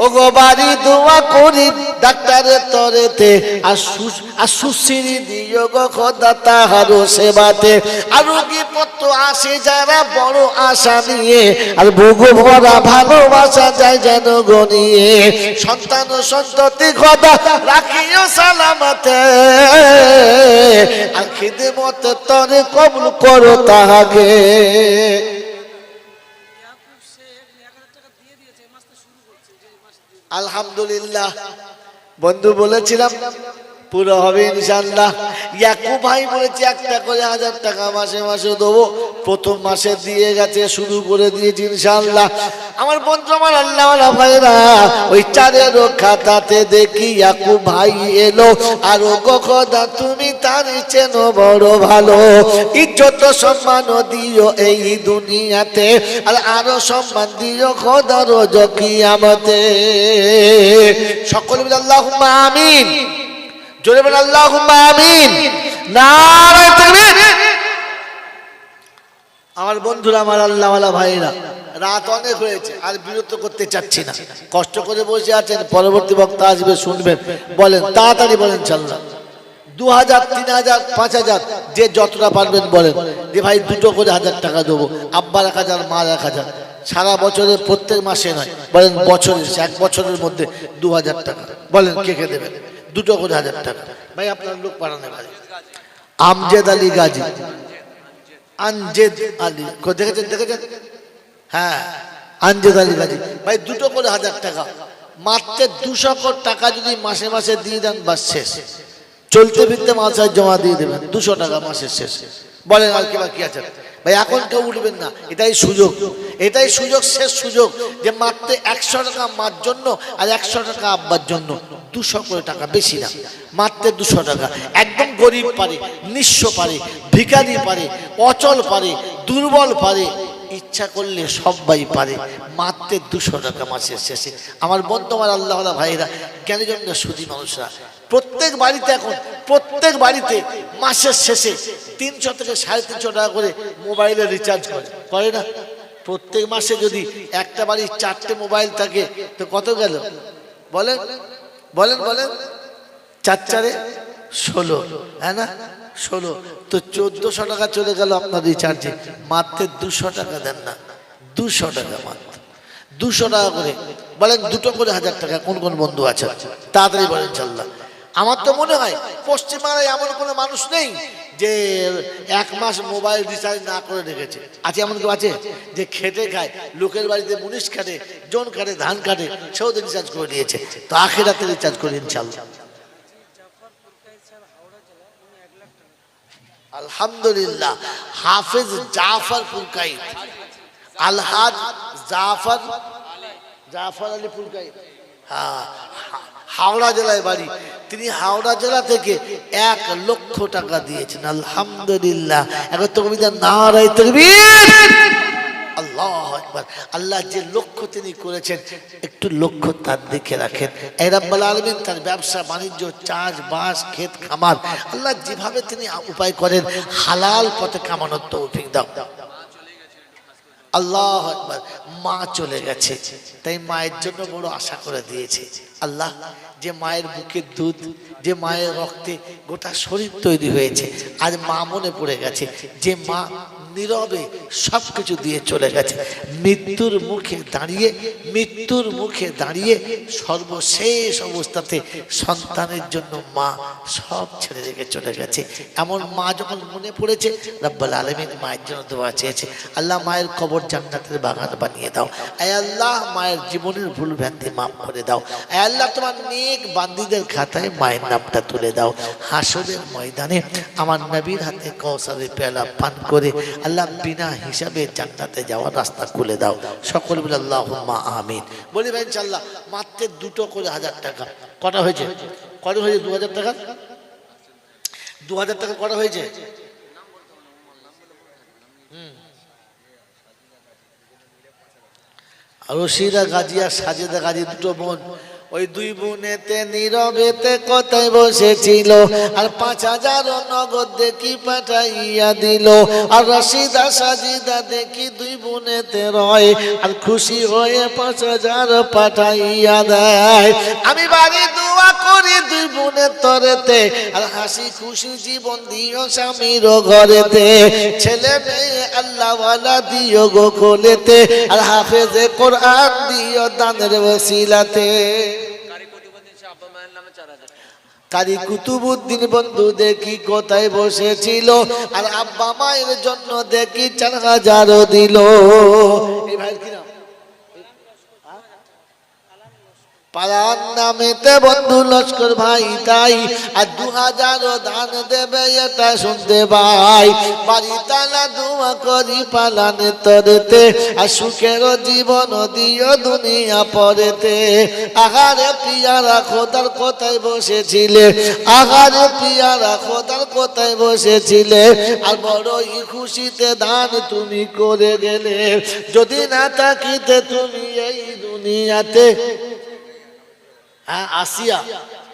ও গো বাড়ি দোয়া করি ডাক্তারের তরেতে, আর সুশ্রী দিও গো খোদা তাহার সেবাতে। আর রোগী পত্র আসে যারা বড় আশা নিয়ে, আর বুক ভরা ভালোবাসা যায় যেন গনিয়ে। সন্তান ও সন্ততি খোদা রাখিও সালামতে, আর খিদমত তরে কবুল করো তাহাকে। আলহামদুলিল্লাহ বন্ধু, বলেছিলাম পুরো হবে ইনশাআল্লাহ। ইয়াকুব ভাই বলেছে একটা করে 1000 টাকা মাসে মাসে দেবো। প্রথম মাসে দিয়ে গেছে, শুরু করে দিয়েছি ইনশাআল্লাহ। আমার বন্ধু, আমার আল্লাহওয়ালা ভাইরা, ওই 4-এর খাতাতে দেখি ইয়াকুব ভাই এলো। আর ও গো খোদা তুমি তার চেনো বড় ভালো। ইজ্জত সম্মান দিও এই দুনিয়াতে, আর আরো সম্মান দিও খোদা রোজ কিয়ামতে। সকলে বলে আল্লাহুম্মা আমিন, জোরে বলেন আল্লাহুম্মা আমিন, নারে তাকবীর। আমার বন্ধুরা, আমার আল্লাহওয়ালা ভাইরা, রাত অনেক হয়েছে, আর বিরত করতে চাচ্ছি না। কষ্ট করে বসে আছেন, পরবর্তী বক্তা আসবে, শুনবেন। বলেন তাড়াতাড়ি বলেন ইনশাআল্লাহ। 2000, 3000, 5000 যে যতটা পারবেন বলেন যে ভাই 2টো করে 1000 টাকা দেবো। আব্বা 1000, মা 1000। সারা বছরের প্রত্যেক মাসে নয়, বলেন বছরের, 1 বছরের মধ্যে 2000 টাকা। বলেন কে কে দেবেন? 2টো করে 1000 টাকা। ভাই আপনার লোক পাঠানো ভাই। আমজেদ আলী গাজী, আনজেদ আলী, দেখেছেন? হ্যাঁ, আনজেদ আলী গাজী ভাই, 2টো করে 1000 টাকা। মাত্র 200 টাকা যদি মাসে মাসে দিয়ে দেন, বাস শেষ। চলতে ফিরতে মাসায় জমা দিয়ে দেবেন 200 টাকা মাসের শেষ। বলেন আর কি বাকি আছে? ভাই এখন কেউ উঠবেন না, এটাই সুযোগ, এটাই সুযোগ, শেষ সুযোগ, যে মাত্র 100 টাকা মার জন্য আর 100 টাকা আব্বার জন্য। 200 করে টাকা, বেশি না, মাত্র 200 টাকা। একদম গরিব পারে, নিঃস্ব পারে, ভিখারি পারে, অচল পারে, দুর্বল পারে, ইচ্ছা করলে সবাই পারে, মাত্র 200 টাকা মাসের শেষে। আমার বন্ধু, আমার আল্লাহ ভাইরা, জ্ঞানীজনরা, সুধী মানুষরা, প্রত্যেক বাড়িতে এখন, প্রত্যেক বাড়িতে মাসের শেষে 300 থেকে 350 টাকা করে মোবাইলে রিচার্জ করে না? প্রত্যেক মাসে যদি একটা বাড়ির 4টে মোবাইল থাকে তো কত গেল বলেন বলেন বলেন? 4 4 16, হ্যাঁ না? 16 তো 1400 টাকা চলে গেল আপনার রিচার্জে। মাত্র 200 টাকা দেন না, 200 টাকা, মাত্র 200 টাকা করে। বলেন দুটো করে 1000 টাকা। কোন কোন বন্ধু আছে তাড়াতাড়ি বলেন ইনশাআল্লাহ। আমার তো মনে হয় পশ্চিমবাংলায় এমন কোনো মানুষ নেই যে 1 মাস মোবাইল রিচার্জ না করে রেখেছে। আছে এমন কেউ আছে যে খেটে খায়, লোকের বাড়িতে মুনিশ কাটে, জন কাটে, ধান কাটে, সেও রিচার্জ করে নিয়েছে? তো আখিরাতে রিচার্জ করে ইনশাআল্লাহ। আলহামদুলিল্লাহ, হাফেজ জাফর পুরকাইত, আলহাজ জাফর আলী পুরকাইত, হ্যাঁ, হাওড়া জেলায় বাড়ি। তিনি হাওড়া জেলা থেকে 1 লক্ষ টাকা দিয়েছেন। আলহামদুলিল্লাহ। এখন তকবীর, নারায়ে তাকবীর, আল্লাহু আকবার। আল্লাহ যে লক্ষ্য তিনি করেছেন, একটু লক্ষ্য তার দিকে রাখেন। এই রাব্বুল আলামিন তার ব্যবসা বাণিজ্য, চাষবাস, ক্ষেত খামার, আল্লাহ যেভাবে তিনি উপায় করেন, হালাল পথে কামানোর তৌফিক দাও। আল্লাহু আকবার। মা চলে গেছে, তাই মায়ের জন্য বড় আশা করে দিয়েছে আল্লাহ। যে মায়ের বুকের দুধ, যে মায়ের রক্তে গোটা শরীর তৈরি হয়েছে, আজ মা মনে পড়ে গেছে। যে মা নীরবে সবকিছু দিয়ে চলে গেছে, মৃত্যুর মুখে দাঁড়িয়ে সর্বশেষ অবস্থাতে সন্তানের জন্য মা সব ছেড়ে রেখে চলে গেছে। এমন মা যখন মনে পড়েছে, রব্বুল আলামিন মায়ের জন্য দোয়া চেয়েছে, আল্লাহ মায়ের কবর জান্নাতের বাগান বানিয়ে দাও। আয় আল্লাহ, মায়ের জীবনের ভুল ভ্রান্তি মাফ করে দাও। আয় আল্লাহ, তোমার নেক বান্দীদের খাতায় মায়ের নামটা তুলে দাও। হাসরের ময়দানে আমার নবীর হাতে কাউসারের পেয়ালা পান করে আল্লাহ বিনা হিসাবে জান্নাতে যাওয়ার রাস্তা খুলে দাও। সকল বলে আল্লাহুম্মা আমিন। বলি ভাই ইনশাআল্লাহ, মাত্র 2 করে 1000 টাকা। কটা হয়েছে? 2000 টাকা? 2000 টাকা কটা হয়েছে? রশিদা গাজী আর সাজেদা গাজী, 2 বোন। ওই 2 বোনেতে নীরবেতে কথায় বসেছিল, আর 5000 নগদ দেখি পাঠাইয়া দিল। আর রশিদা সাজিদা দেখি 2 বোনেতে রয়, আর খুশি হয়ে 5000 পাঠাইয়া দেয়। আমি বাড়ি দোয়া করি 2 বোনের তরেতে, আর হাসি খুশি জীবন দিও স্বামীর ঘরেতে। ছেলে মেয়ে আল্লাহওয়ালা দিও গো কোলেতে, আর হাফেজে কোরআন দিও দানের ওসিলাতে। কারি কুতুবউদ্দিন বন্ধু দেখি কোথায় বসেছিল, আর আব্বা মায়ের জন্য দেখি 4000 দিল। এই ভাই কি নাম? পালান নামেতে বন্ধু লস্কর ভাই, তাই আর 2000 দান দেবে, এটা শুনতে ভাই। বাড়ি তালা দোয়া করি পালানে তরেতে, আর সুখের জীবন দিও দুনিয়া পরেতে। আহারে পিয়ারা খোদার কোথায় বসেছিলে, আহারে পিয়ারা খোদার কোথায় বসেছিলে, আর বড়ই খুশিতে দান তুমি করে গেলে। যদি না থাকিতে তুমি এই দুনিয়াতে। আসিয়া,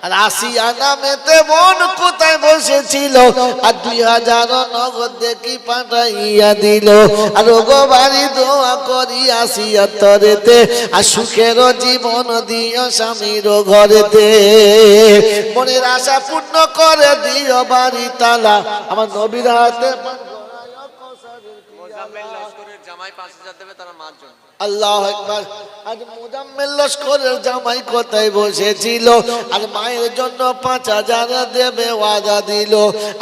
আর আসিয়া নামেতে বোন কোথায় বসেছিল, আর 2000 নগদ দেখি পাঠাইয়া দিল। আর গো বাড়ি দোয়া করি আসিয়া তরেতে, আর সুখের জীবন দিও স্বামীর ঘরেতে। মনের আশা পূর্ণ করে দিও বাড়ি তালা, আমার নবীর হাতে। জামাই 5000 দেবে তার মার জন্য। আল্লাহু আকবার। আজ মুজাম্মিল লস্করের জামাই কোথায় বসেছিল, আর মায়ের জন্য 5000 দেবে ওয়াদা দিল।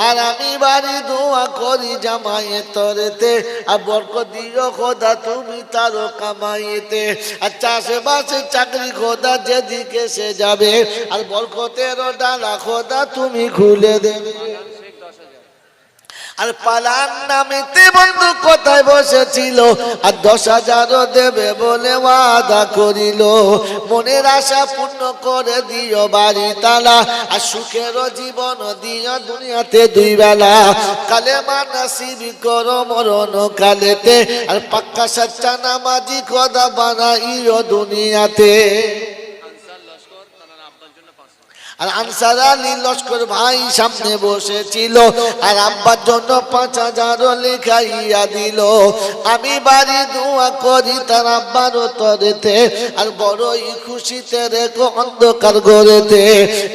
আর আমি বাড়ি দোয়া করি জামাইয়ের তরেতে, আর বরকত দিও খোদা তুমি তার কামাইতে। আর চাষবাসে চাকরি খোদা যেদিকে সে যাবে, আর বরকতের ডালা খোদা তুমি খুলে দেবে। আর পালার নামেতে বন্ধু কোথায় বসেছিল আর 10,000 দেবে বলে ওয়াদা করিল। মনের আশা পূর্ণ করে দিও বাড়ি তালা আর সুখের জীবন দিও দুনিয়াতে 2 বেলা। কালেমা নসিব করো মরণ কালেতে আর পাক্কা সচ্চা নামাজি খোদা বানাইও দুনিয়াতে। আনসার লস্কর তার আব্বার জন্য 500। আর আনসার আলী লস্কর ভাই সামনে বসেছিল আর আব্বার জন্য 5,000 লেখাইয়া দিল। আমি বাড়ি দোয়া করি তার আব্বার তরেতে আর বড়ই খুশিতে রেখো অন্ধকার গড়েতে।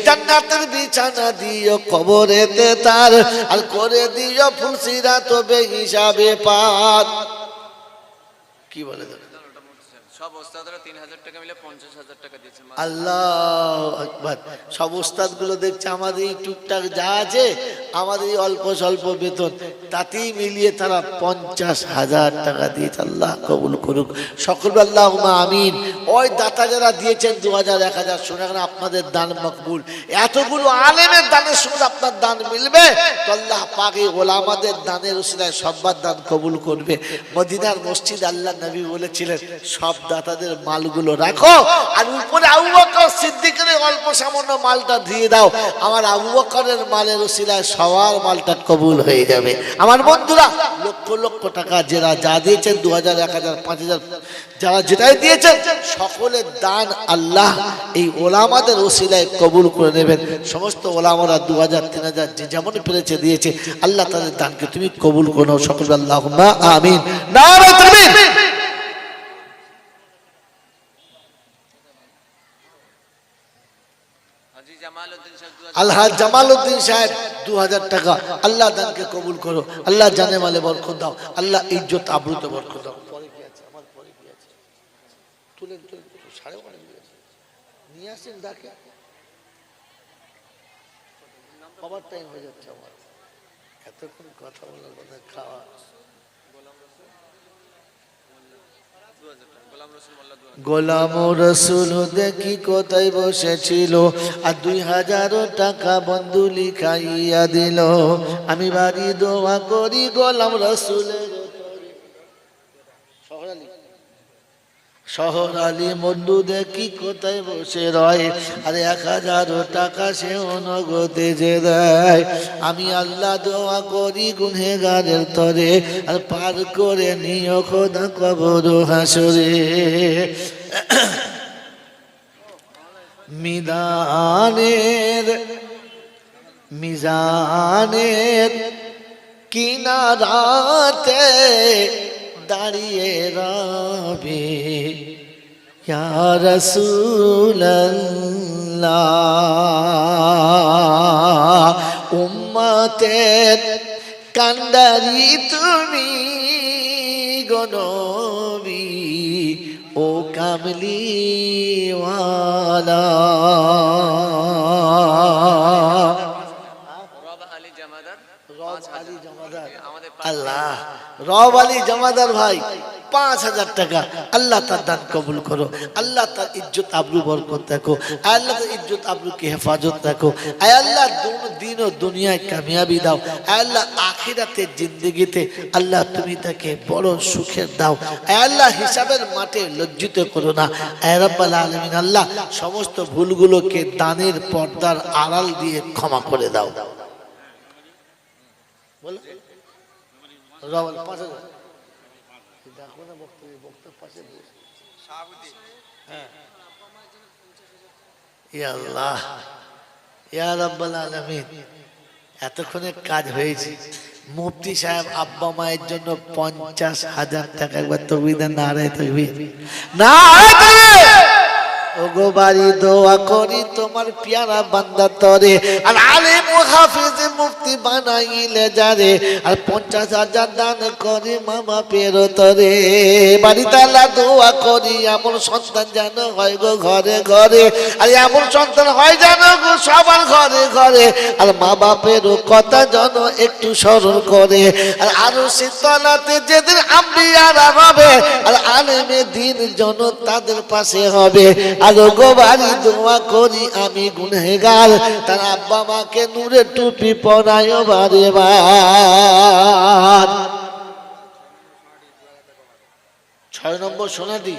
জান্নাতের বিছানা দিও কবরেতে তার আর করে দিও ফুলসিরা তবে হিসাবে পার। কি বলে দেবে? সব ওস্তাদরা 3,000 টাকা মিলে 50,000 টাকা দিয়েছেন। আল্লাহু আকবার। সব ওস্তাদগুলো দেখছে আমাদের এই টুকটাক যা আছে আমাদের এই অল্প স্বল্প বেতন তাতেই মিলিয়ে তারা 50,000 টাকা দিয়েছে। আল্লাহ কবুল করুক সকল আল্লাহুম্মা আমিন। ওই দাতা যারা দিয়েছেন 2,000 1,000 শোনা গেল আপনাদের দান মকবুল। এতগুলো আলেমের দানের সঙ্গে আপনার দান মিলবে তো আল্লাহ পাক এই ওলামাদের দানের উসিলায় সবার দান কবুল করবে। মদিনার মসজিদ আল্লাহ নবী বলেছিলেন সব দাতাদের মালগুলো রাখো আর উপরে আবু বকর সিদ্দিকের অল্প সামান্য মালটা দিয়ে দাও। আমার আবু বকরের মালের উসিলায় সবার মালটা কবুল হয়ে যাবে। আমার বন্ধুরা লক্ষ লক্ষ টাকা যারা যা দিয়েছেন 2,000 1,000 5,000 যারা যেটাই দিয়েছেন সকলের দান আল্লাহ এই ওলামাদের উসিলায় কবুল করে নেবেন। সমস্ত ওলামারা 2,000 3,000 যে যেমন পেরেছে দিয়েছে আল্লাহ তাদের দানকে তুমি কবুল করো সকল আল্লাহুম্মা আমিন। নারে তাকবীর। আলহাজ জামালউদ্দিন সাহেব 2,000 টাকা আল্লাহ দানকে কবুল করো। আল্লাহ জানে মালে বরকত দাও। আল্লাহ ইজ্জত আবরুতে বরকত দাও। পরে কি আছে আমার পরে কি আছে তুলেন তুলেন 12:30 নিয়ে আসেন ডাকে কবার টাইম হয়ে যাচ্ছে আমার এতক্ষণ কথা বলার কথা খাওয়া। গোলাম রসুল দেখি কোথায় বসেছিল আর 2,000 টাকা বন্ধু লিখাইয়া দিল। আমি বাড়ি দোয়া করি গোলাম রসুলের শহর আলী বন্ধু দেখি কোথায় বসে রয় আরে 1,000 টাকা সে নগদে যে দেয়। আমি আল্লাহ দোয়া করি গুনহেগারের তরে আর পার করে নিও খোদা কবর হাসরে। মিজানের কিনারাতে দাঁড়িয়ে রবে ইয়া রাসূলুল্লাহ। উম্মতের কান্ডারি তুমি গো নবী ও কামলিওয়ালা। আল্লাহ রব আলী জমাদার ভাই 5,000 টাকা আল্লাহ তার দান কবুল করো। আল্লাহ তার ইজ্জত আবরু বরকত রাখো। আল্লাহ তার ইজ্জত আবরুকে হেফাজত রাখো। আল্লাহ দিন ও দুনিয়ায় কামিয়াবি দাও। আল্লাহ আখিরাতের জিন্দেগিতে আল্লাহ তুমি তাকে বড় সুখের দাও। আল্লাহ হিসাবের মাঠে লজ্জিত করো না। রাব্বুল আলামিন আল্লাহ সমস্ত ভুলগুলোকে দানের পর্দার আড়াল দিয়ে ক্ষমা করে দাও। বলো রবল 5,000 দেখো না বক্তব্য পাশে ইয়া আল্লাহ ইয়া রাব্বুল আলামিন এতক্ষণে কাজ হয়েছে। মুফতি সাহেব আব্বা মায়ের জন্য 50,000 টাকা একবার তাকবীর নারায়ে তাকবীর নারায়ে তাকবীর। ওগো বাড়ি দোয়া করি তোমার পিয়ারা বান্দা তরে আর আলেম ও হাফেজ মুফতি বানাইলে যারে আর 50,000 দান করে মামা পেরো তরে। বাড়ি তালা দোয়া করি এমন সন্তান যেন হয় গো ঘরে ঘরে আর এমন সন্তান হয় যেন গো সবার ঘরে ঘরে আর মা বাপেরও কথা যেন একটু স্মরণ করে আর আরো শীতলাতে যেদিন আম্বিয়ারা হবে আর আলেমে দিন যেন তাদের পাশে হবে। আর গো বাড়ি দোয়া করি আমি গুনহেগার তার আব্বা মাকে নূরে টুপি পরায় বারে বার। 6 নম্বর সোনাদি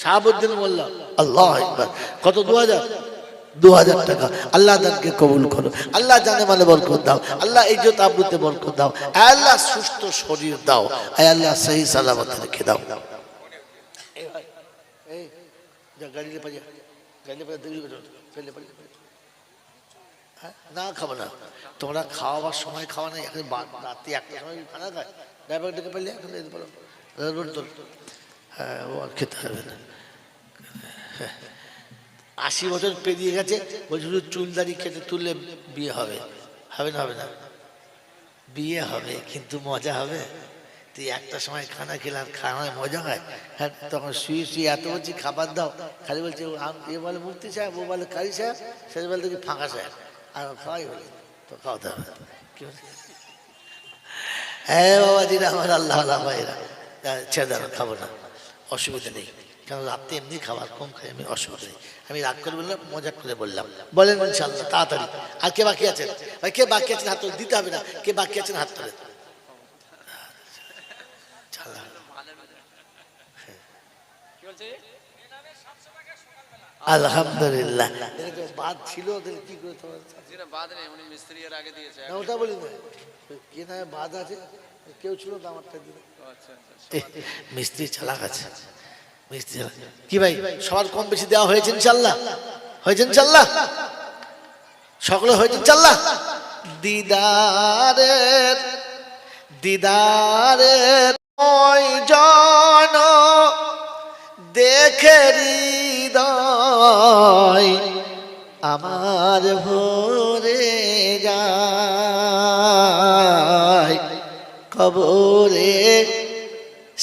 শাহাবুদ্দিন মোল্লা, আল্লাহ আকবার। কত? 2000 টাকা। আল্লাহ দানকে কবুল করো, আল্লাহ জানে মালে বরকত দাও, আল্লাহ ইজ্জত আবরুতে বরকত দাও, আল্লাহ সুস্থ শরীর দাও, আল্লাহ সহি সালামত রেখে দাও। এই ভাই, এই যা গাড়ি লে পাজা, গাড়ি লে পাজা, দেরি করে ফেলে পাজা। না খাবো না, তোমরা খাওয়াবার সময় খাওয়া নাই, এখন রাত্রি 1টার সময় খানা খায়। ড্রাইভার ডেকে পেলে এখন বলো রোড তোল। হ্যাঁ, ও আর খেতে হবে না। 80 বছর পেরিয়ে গেছে, বলছে শুধু চুল দাড়ি কেটে তুললে বিয়ে হবে। হবে না? হবে না, বিয়ে হবে কিন্তু মজা হবে। তুই 1টার সময় খানা খেলে আর খানায় মজা হয়? হ্যাঁ, তখন শুয়ে শুয়ে এত বলছি খাবার দাও, খালি বলছে এ বলে মুফতি সাহেব, ও বলে কারি সাহেব, সে বলে দেখি ফাঁকা সাহেব, আর খাওয়াই হলে তো খাওয়াতে হবে। কি বলছে? হ্যাঁ বাবাজিরা, আমার আল্লাহ ভাইরা, ছেড়ে দেন, খাবো না, অসুবিধা নেই। কারণ রাত্রে এমনি খাবার কম খাই আমি, অসুবিধা নেই। আমি রাগ করে বললাম, মজা করে বললাম। বলেন ইনশাআল্লাহ তাড়াতাড়ি। আর কে বাকি আছেন ভাই? কে বাকি আছেন হাত তুলে, দিতে হবে না, কে বাকি আছেন হাত তুলে। আলহামদুলিল্লাহ। বাদ ছিল কি করে তোমার? বাদ নেই, উনি মিস্ত্রি এর আগে দিয়েছে। না ওটা বলি না, কে না বাদ আছে, কেউ ছিল না আমারটা দিলে। মিস্ত্রি চালাক আছে, মিস্ত্রি চালাক। কি ভাই সবার কম বেশি দেওয়া হয়েছে ইনশাআল্লাহ? হয়েছে ইনশাআল্লাহ? সকলে হয়েছে ইনশাআল্লাহ? দিদারের দিদারের ওই জন দেখে হৃদয় আমার ভরে যায়, কবরে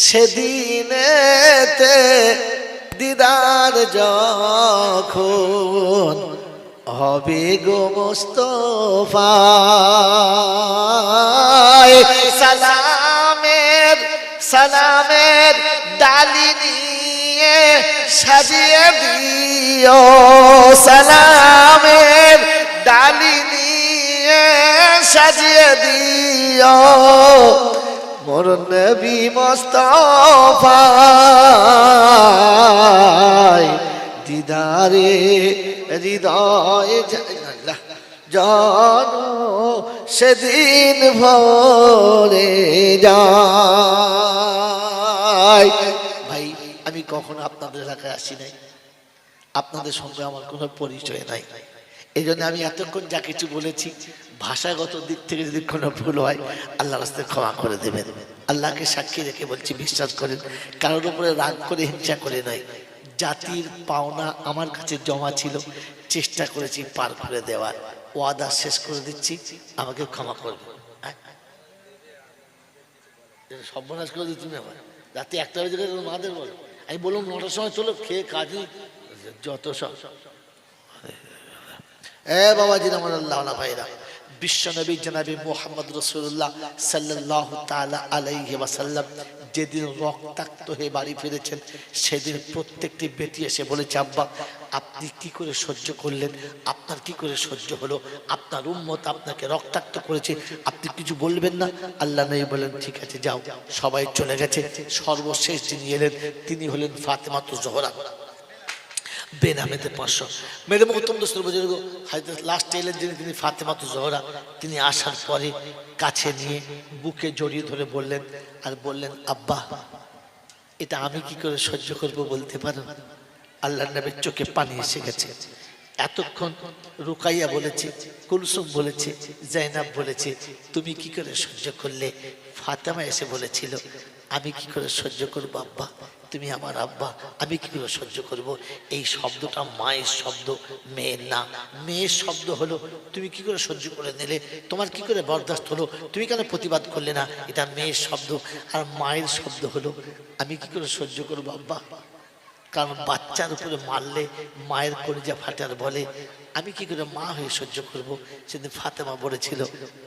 সেদিনেতে দিদার যখন হবে গো মুস্তাফা, সালামের সালামের ডালি নিয়ে সাজিয়ে দিও, সালামের ডালি নিয়ে সাজিয়ে দিও মোর নবী মুস্তাফা, দিদারে হৃদয় জান সেদিন ভরে যায়। ভাই আমি কখনো আপনাদের এলাকায় আসি নাই, আপনাদের সঙ্গে আমার কোনো পরিচয় নাই, এই জন্য আমি এতক্ষণ যা কিছু বলেছি ভাষাগত দিক থেকে যদি কোনো ভুল হয় আল্লাহর রাস্তায় ক্ষমা করে দেবেন। আল্লাহকে সাক্ষী রেখে বলছি, বিশ্বাস করেন কারোর উপরে রাগ করে হিংসা করে নয়। জাতির পাওনা আমার কাছে জমা ছিল, চেষ্টা করেছি পার করে দেওয়ার। ওয়াদা শেষ করে দিচ্ছি, আমাকে ক্ষমা করবে। সর্বনাশ করে দিচ্ছি আমার, রাতে 1টা বেজে গেলে মাদের বলো, আমি বললাম 9টার সময় চলো, খেয়ে কাজই যত সব। বাবাজি আমার আল্লাহ ভাইরা, বিশ্বনবী জনাবি মুহাম্মদ রাসূলুল্লাহ সাল্লাল্লাহু তাআলা আলাইহি ওয়াসাল্লাম যেদিন রক্তাক্ত হয়ে বাড়ি ফিরেছেন, সেদিন প্রত্যেকটি বেটি এসে বলেছে, আব্বা আপনি কি করে সহ্য করলেন, আপনার কি করে সহ্য হলো, আপনার উম্মত আপনাকে রক্তাক্ত করেছে, আপনি কিছু বলবেন না? আল্লাহ নবী বলেন, ঠিক আছে যাও। সবাই চলে গেছে, সর্বশেষ যিনি এলেন তিনি হলেন ফাতেমাতুজ জোহরা বেনামেতে 500 মেরে মহতম দোস্তর বুজুর্গ হযরত লাস্ট এলেন যিনি, তিনি ফাতেমাতুজ জোহরা। তিনি আসার পরে কাছে নিয়ে বুকে জড়িয়ে ধরে বললেন, আর বললেন, আব্বা এটা আমি কি করে সহ্য করব বলতে পারেন? আল্লাহর নবীর চোখে পানি এসে গেছে। এতক্ষণ রুকাইয়া বলেছে, কুলসুম বলেছে, জাইনাব বলেছে, তুমি কি করে সহ্য করলে? ফাতেমা এসে বলেছিল, আমি কি করে সহ্য করবো আব্বা, তুমি আমার আব্বা, আমি কি করে সহ্য করব? এই শব্দটা মায়ের শব্দ, মেয়ের না। মেয়ের শব্দ হলো, তুমি কি করে সহ্য করে নিলে, তোমার কি করে বরদাস্ত হলো, তুমি কেন প্রতিবাদ করলে না, এটা মেয়ের শব্দ। আর মায়ের শব্দ হলো, আমি কি করে সহ্য করবো আব্বা। কারণ বাচ্চার উপরে মারলে মায়ের কলিজা ফাটার বলে, আমি কি করে মা হয়ে সহ্য করব? সেদিন ফাতেমা বলেছিল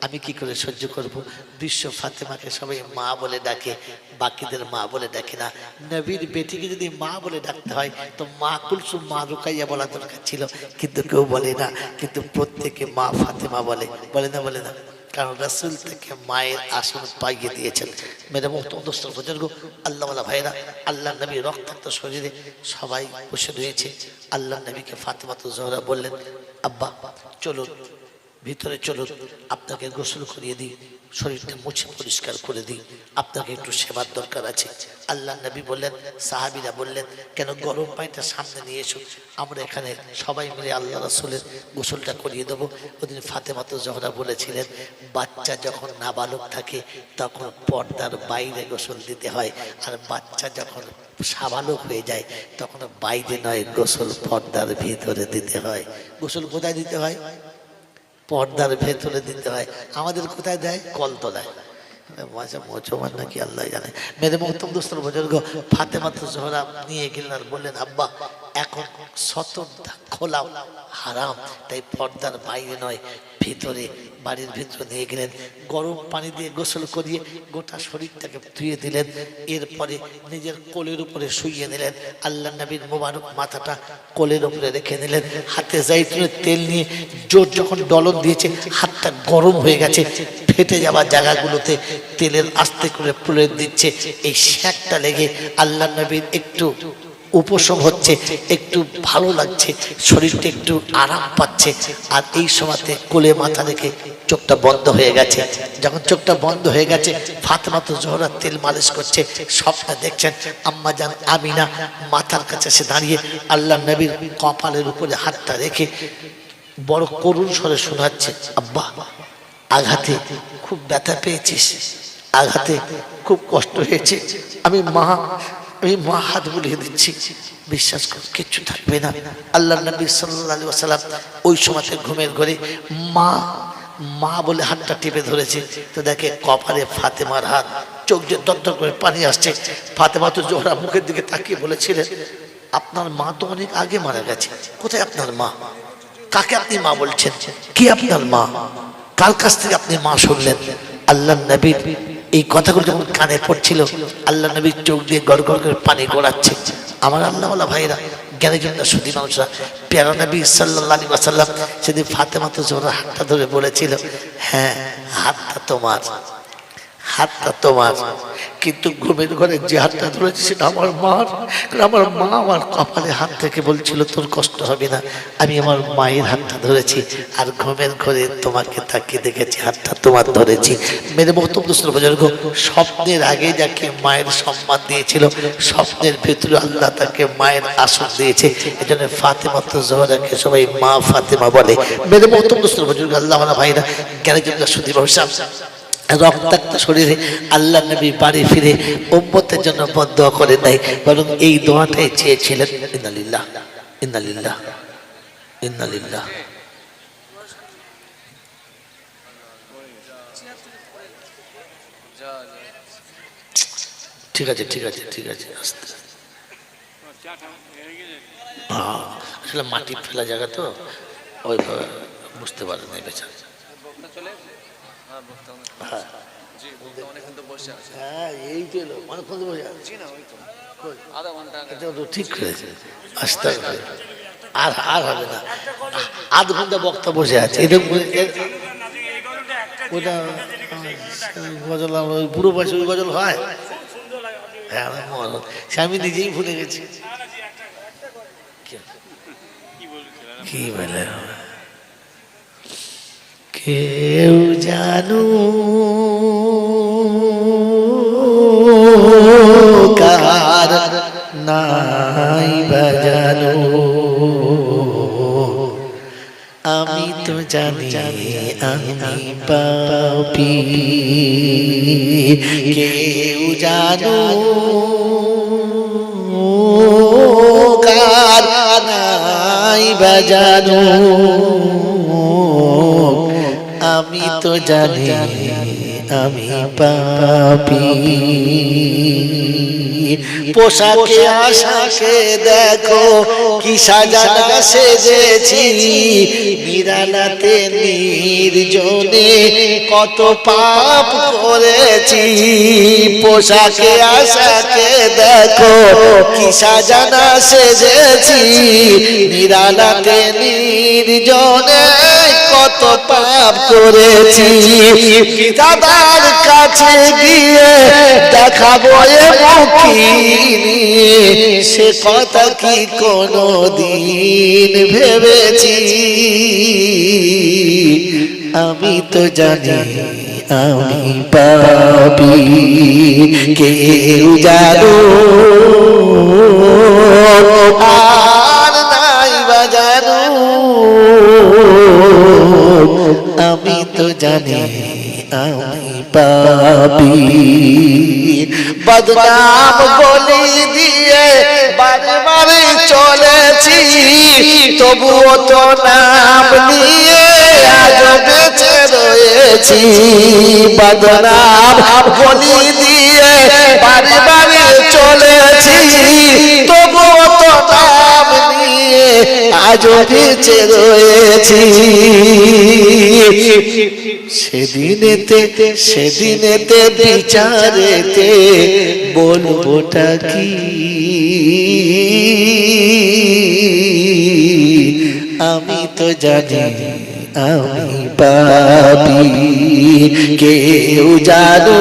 আমি কি করে সহ্য করব? বিশ্ব ফাতেমাকে সবাই মা বলে ডাকে, বাকিদের মা বলে ডাকে না। নবীর বেটিকে যদি মা বলে ডাকতে হয় তো মা কুলসুম, মা রুকাইয়া বলা দরকার ছিল, কিন্তু কেউ বলে না। কিন্তু প্রত্যেকে মা ফাতেমা বলে, বলে না? বলে না? কারণ রাসূল থেকে মায়ের আসন পাইয়ে দিয়েছেন। মেরে মুহতরম বুজুর্গ, আল্লাহওয়ালা ভাইরা, আল্লাহ নবী রক্তাক্ত শরীরে সবাই বসে রয়েছে। আল্লাহ নবীকে ফাতেমাতুজ জোহরা বললেন, আব্বা চলুন ভিতরে চলুন, আপনাকে গোসল করিয়ে দিই, শরীরটা মুছে পরিষ্কার করে দিই, আপনাকে একটু সেবার দরকার আছে। আল্লাহ নবী বললেন, সাহাবীরা বললেন, কেন গরম পানিটা সামনে নিয়ে এসো, আমরা এখানে সবাই মিলে আল্লাহ রাসূলের গোসলটা করিয়ে দেবো। ওদিন ফাতেমাতুজ জোহরা বলেছিলেন, বাচ্চা যখন নাবালক থাকে তখন পর্দার বাইরে গোসল দিতে হয়, আর বাচ্চা যখন সাবালক হয়ে যায় তখন বাইরে নয়, গোসল পর্দার ভিতরে দিতে হয়। গোসল কোথায় দিতে হয়? পর্দার ভেতরে দিতে হয়। আমাদের কোথায় দেয়? কলতলায়। মুসলমান নাকি আল্লাহ জানে। মেরে মুহতরম দোস্তর বুজুর্গ, ফাতেমাতুজ জোহরা নিয়ে গেলেন আর বললেন, আব্বা এখন সতর্কতা খোলা হারাম, তাই পর্দার বাইরে নয় ভিতরে, বাড়ির ভিতরে নিয়ে গেলেন। গরম পানি দিয়ে গোসল করিয়ে গোটা শরীরটাকে ধুয়ে দিলেন। এরপরে নিজের কোলের উপরে শুইয়ে নিলেন। আল্লাহ নবীর মোবারক মাথাটা কোলের উপরে রেখে নিলেন। হাতে জাইতুনের তেল নিয়ে জোর যখন ডলন দিয়েছে, হাতটা গরম হয়ে গেছে, ফেটে যাওয়া জায়গাগুলোতে তেলের আস্তে করে প্রলেপ দিচ্ছে। এই শ্যাকটা লেগে আল্লাহ নবীর একটু উপশম হচ্ছে, একটু ভালো লাগছে, শরীরটা একটু আরাম পাচ্ছে। আর এই সময়তে কোলে মাথা রেখে চোখটা বন্ধ হয়ে গেছে। যখন চোখটা বন্ধ হয়ে গেছে, ফাতেমাতুজ জোহরা তেল মালিশ করছে, স্বপ্নে দেখছেন আম্মা জান আমিনা মাথার কাছে এসে দাঁড়িয়ে আল্লাহ নবীর কপালের উপরে হাতটা রেখে বড় করুণ স্বরে শোনাচ্ছে, আব্বা আঘাতে খুব ব্যথা পেয়েছিস, আঘাতে খুব কষ্ট হয়েছে, আমি মা হাত বুলিয়ে দিচ্ছি, বিশ্বাস কর কিচ্ছু থাকবে না। আল্লাহ নবী সাল্লাল্লাহু আলাইহি ওয়াসাল্লাম ওই সময়তে ঘুমের ঘরে মা বলে হাতটা টিপে ধরেছে, তো দেখে কপালে ফাতেমার হাত, চোখ দিয়ে দরদর করে পানি আসছে। ফাতেমাতুজ জোহরা মুখের দিকে তাকিয়ে বলেছিলেন, আপনার মা তো অনেক আগে মারা গেছে, কোথায় আপনার মা? কাকে আপনি মা বলছেন? কি আপনার মা? কার কাছ থেকে আপনি মা শুনলেন? আল্লাহ নবীর এই কথাগুলো যখন কানে পড়ছিল, আল্লাহ নবীর চোখ দিয়ে গড় গড় করে পানি গড়াচ্ছে। আমার আল্লাহওয়ালা ভাইরা, জ্ঞানী জন্য সুধী মানুষরা, প্যারা নবী সাল্লাল্লাহু আলাইহি ওয়াসাল্লাম সেদিন ফাতেমাতুজ জোহরার হাতটা ধরে বলেছিল, হ্যাঁ হাতটা তোমার, হাতটা তোমার, কিন্তু ঘুমের ঘরে যে হাতটা ধরেছে সেটা আমার মার। আমার মা আমার কপালে হাত থেকে বলছিল তোর কষ্ট হবে না, আমি আমার মায়ের হাতটা ধরেছি, আর ঘুমের ঘরে তোমাকে তাকিয়ে দেখেছি হাতটা তোমার ধরেছি। মেরে মুহতরম দোস্তর বুজুর্গ, স্বপ্নের আগে যাকে মায়ের সম্মান দিয়েছিল, স্বপ্নের ভেতরে আল্লাহ তাকে মায়ের আসন দিয়েছে। এই জন্য ফাতেমাতুজ জোহরাকে সবাই মা ফাতেমা বলে। মেরে মুহতরম দোস্তর বুজুর্গ, আল্লাহওয়ালা ভাইরা, জ্ঞানী জন্য সুধী মানুষরা, রক্তাক্ত শরীরে আল্লাহ নবী বাড়ি ফিরে উম্মতের জন্য বদদোয়া করে নাই, বরং এই দোয়াটাই চেয়েছিলেন, ইন্নালিল্লাহ ইন্নালিল্লাহ ইন্নালিল্লাহ। ঠিক আছে ঠিক আছে ঠিক আছে, আস্তে আসলে মাটি ফেলা জায়গা তো ওইভাবে বুঝতে পারে নাই বেচারা। হ্যাঁ এই তো অনেকক্ষণ তো বসে আছে, ঠিক করেছে, আসতে আর হবে না, আধ ঘন্টা বক্তা বসে আছে। ওটা গজল ওই পুরো বয়সে ওই গজল হয়, হ্যাঁ সে আমি নিজেই ভুলে গেছি। কি বলে কেউ জানো কার নাই বাজানো, আমি তো জানি আমি পাপী, কেউ জানো কার নাই বাজানো, আমি তো জানি আমি পাপী। পোশাকে আশাকে দেখো কি সাজানা সেজেছি, নিরালাতে নির্জনে কত পাপ করেছি। পোশাকে আশাকে দেখো কি সাজানা সেজেছি, নিরালাতে নির্জনে কত পাপ করেছি। দাদার কাছে গিয়ে দেখাবো এ মুখিনি, সে কথা কি কোনো দিন ভেবেছি। আমি তো জানি আমি পাপী, কেউ জানো আর নাই বা জানো। আমি তো জানি আমি পাপী, বদনাম বলি দিয়ে বারে বারে চলেছি, তবুও তো নাম নিয়ে আজ বেঁচে রয়েছি। বদনাম বলি দিয়ে বারে বারে চলেছি, তবুও তো নাম নিয়ে আজ বেঁচে রয়েছি। সেদিনেতে বিচারেতে বলবোটা কি, আমি তো জানি আমি পাপী, কেউ জানো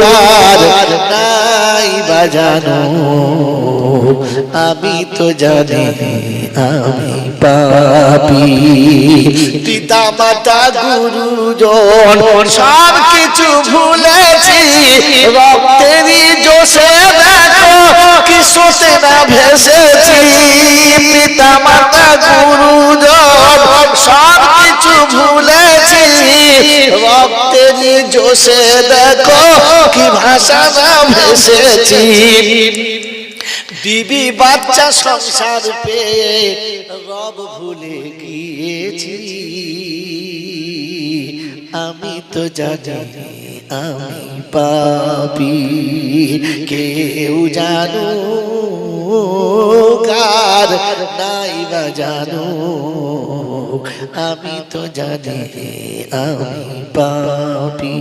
কার নাই বা জানো। আমি তো জানি আমি পাপী, পিতা মাতা গুরুজন সব কিছু ভুলেছি, রক্তেরই জোশে দেখো কি সোতে না ভেসেছি। পিতা মাতা গুরুজন সব কিছু ভুলেছি, রক্তেরই জোশে দেখো কি ভাষা না ভেসেছি। বিবি বাচ্চা সংসার পেয়ে রব ভুলে গিয়েছি। আমি তো জানি আমি পাপী, কেউ জানো কার নাই বা জানো। আমি তো জানি আমি পাপী।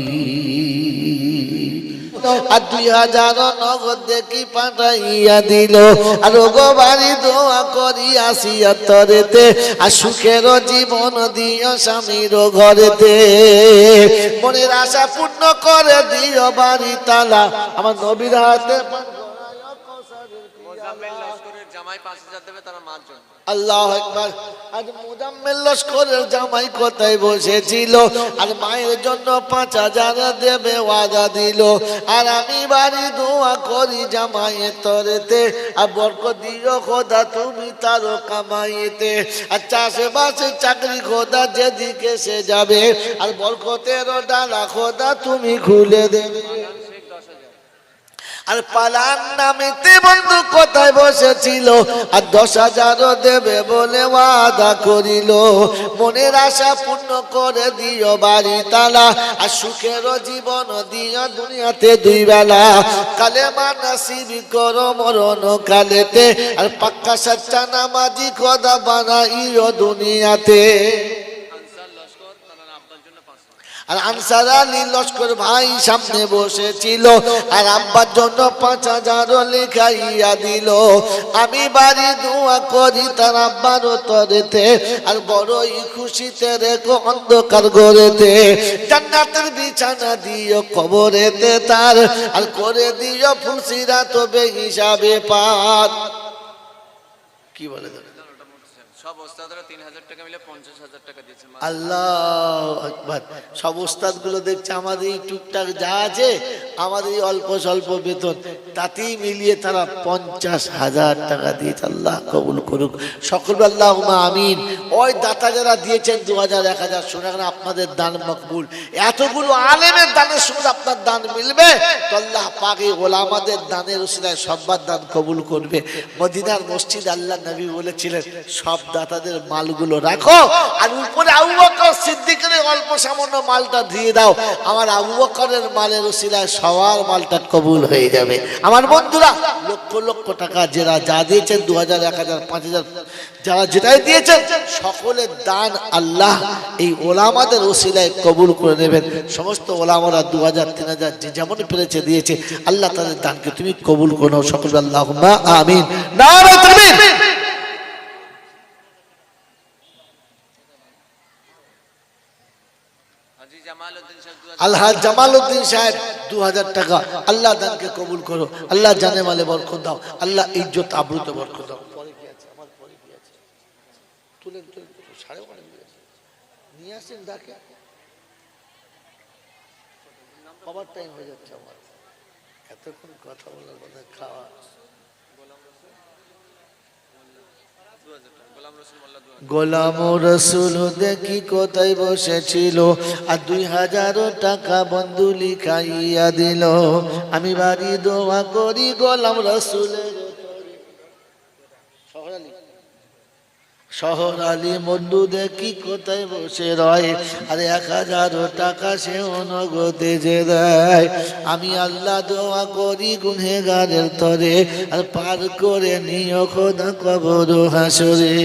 আর 2000 নগদ দেখি পাঠাইয়া দিল, আর গো বাড়ি দোয়া করি আসিয়া তরেতে, আর সুখের জীবন দিও স্বামীর ঘরেতে। মনের আশা পূর্ণ করে দিও বাড়ি তালা, আমার নবীর হাতে মোজাম্মেল লস্করের জামাই 5000 দেবে তার মার জন্য। আল্লাহু আকবার। আজ মুজাম্মেল লস্করের জামাই কোথায় বসেছিল, আর মায়ের জন্য 5000 দেবে ওয়াদা দিল। আর আমি বাড়ি দোয়া করি জামাইয়ের তরেতে, আর বরকত দিও খোদা তুমি তার কামাইতে। আর চাষে বাসে চাকরি খোদা যেদিকে সে যাবে, আর বরকতের ডালা খোদা তুমি খুলে দেবে। আর পালান নামেতে বন্ধু কোথায় বসেছিল, আর 10,000 দেবে বলে ওয়াদা করিল। মনের আশা পূর্ণ করে দিও বাড়ি তালা, আর সুখের জীবন দিও দুনিয়াতে 2 বেলা। কালেমা নসিব করো মরণ কালেতে, আর পাক্কা সচ্চা নামাজি খোদা বানাইও দুনিয়াতে। আর আনসার আলী লস্কর ভাই সামনে বসেছিল, আর আব্বার জন্য 5000 লেখাইয়া দিল। আমি বাড়ি দোয়া করি তার আব্বার তরেতে, আর বড়ই খুশিতে রেখো অন্ধকার ঘরেতে। জান্নাতের বিছানা দিও কবরেতে তার, আর করে দিও ফুলসিরা তবে হিসাবে পার। কি বলে সব ওস্তাদরা 3000 টাকা মিলে 50000 টাকা দিয়েছে। আল্লাহু আকবার। সব ওস্তাদ গুলো দেখছে আমাদের এই টুকটাক যা আছে, আমাদের এই অল্প স্বল্প বেতন, তাতেই মিলিয়ে তারা 50,000 টাকা দিয়েছে। আল্লাহ কবুল করুক সকল, আল্লাহুম্মা আমিন। ওই দাতা যারা দিয়েছেন 2000 1000 শুনে রাখেন, আপনাদের দান মকবুল। এতগুলো আলেমের দানের সঙ্গে আপনার দান মিলবে তো আল্লাহ পাক এই ওলামাদের দানের উসিলায় সবার দান কবুল করবে। মদিনার মসজিদ আল্লাহ নবী বলেছিলেন, সব দাতাদের মালগুলো রাখো, আর উপরে আবু বকর সিদ্দিকের অল্প সামান্য মালটা দিয়ে দাও, আমার আবু বকরের মালের উসিলায় সবার মালটা কবুল হয়ে যাবে। আমার বন্ধুরা, লক্ষ লক্ষ টাকা যারা যা দিয়েছেন, 2000, 1000, 5000, যারা যেটাই দিয়েছেন, সকলের দান আল্লাহ এই ওলামাদের উসিলায় কবুল করে নেবেন। সমস্ত ওলামারা 2000, 3000 যে যেমন পেরেছে দিয়েছে, আল্লাহ তাদের দানকে তুমি কবুল করো। সকল আল্লাহুম্মা আমিন। নারে তাকবীর। হাজী জামালউদ্দিন সাহেব 2000 আলহাজ জামালউদ্দিন সাহেব 2000 টাকা, আল্লাহ দানকে কবুল করো, আল্লাহ জানে মালে বরকত দাও, আল্লাহ ইজ্জত আবরুতে বরকত দাও। পরে কি আছে? আমার পরে কি আছে? তুলেন তুলেন, 11:30 নিয়ে আসেন, ডাকে কবার টাইম হয়ে যাচ্ছে আমার, এতক্ষণ কথা বলার কথা, খাওয়া। গোলাম রসুল মোল্লা 2000 গোলাম রসুল দেখি কোথায় বসেছিল, আর 2000 টাকা বন্ধু লিখাইয়া দিল। আমি বাড়ি দোয়া করি গোলাম রসুলের শহর আলী বন্ধু দেখি কোথায় বসে রয়, আর 1000 টাকা সে নগদে যে দেয়। আমি আল্লাহ দোয়া করি গুনহেগারের তরে, আর পার করে নিও খোদা কবর হাসরে।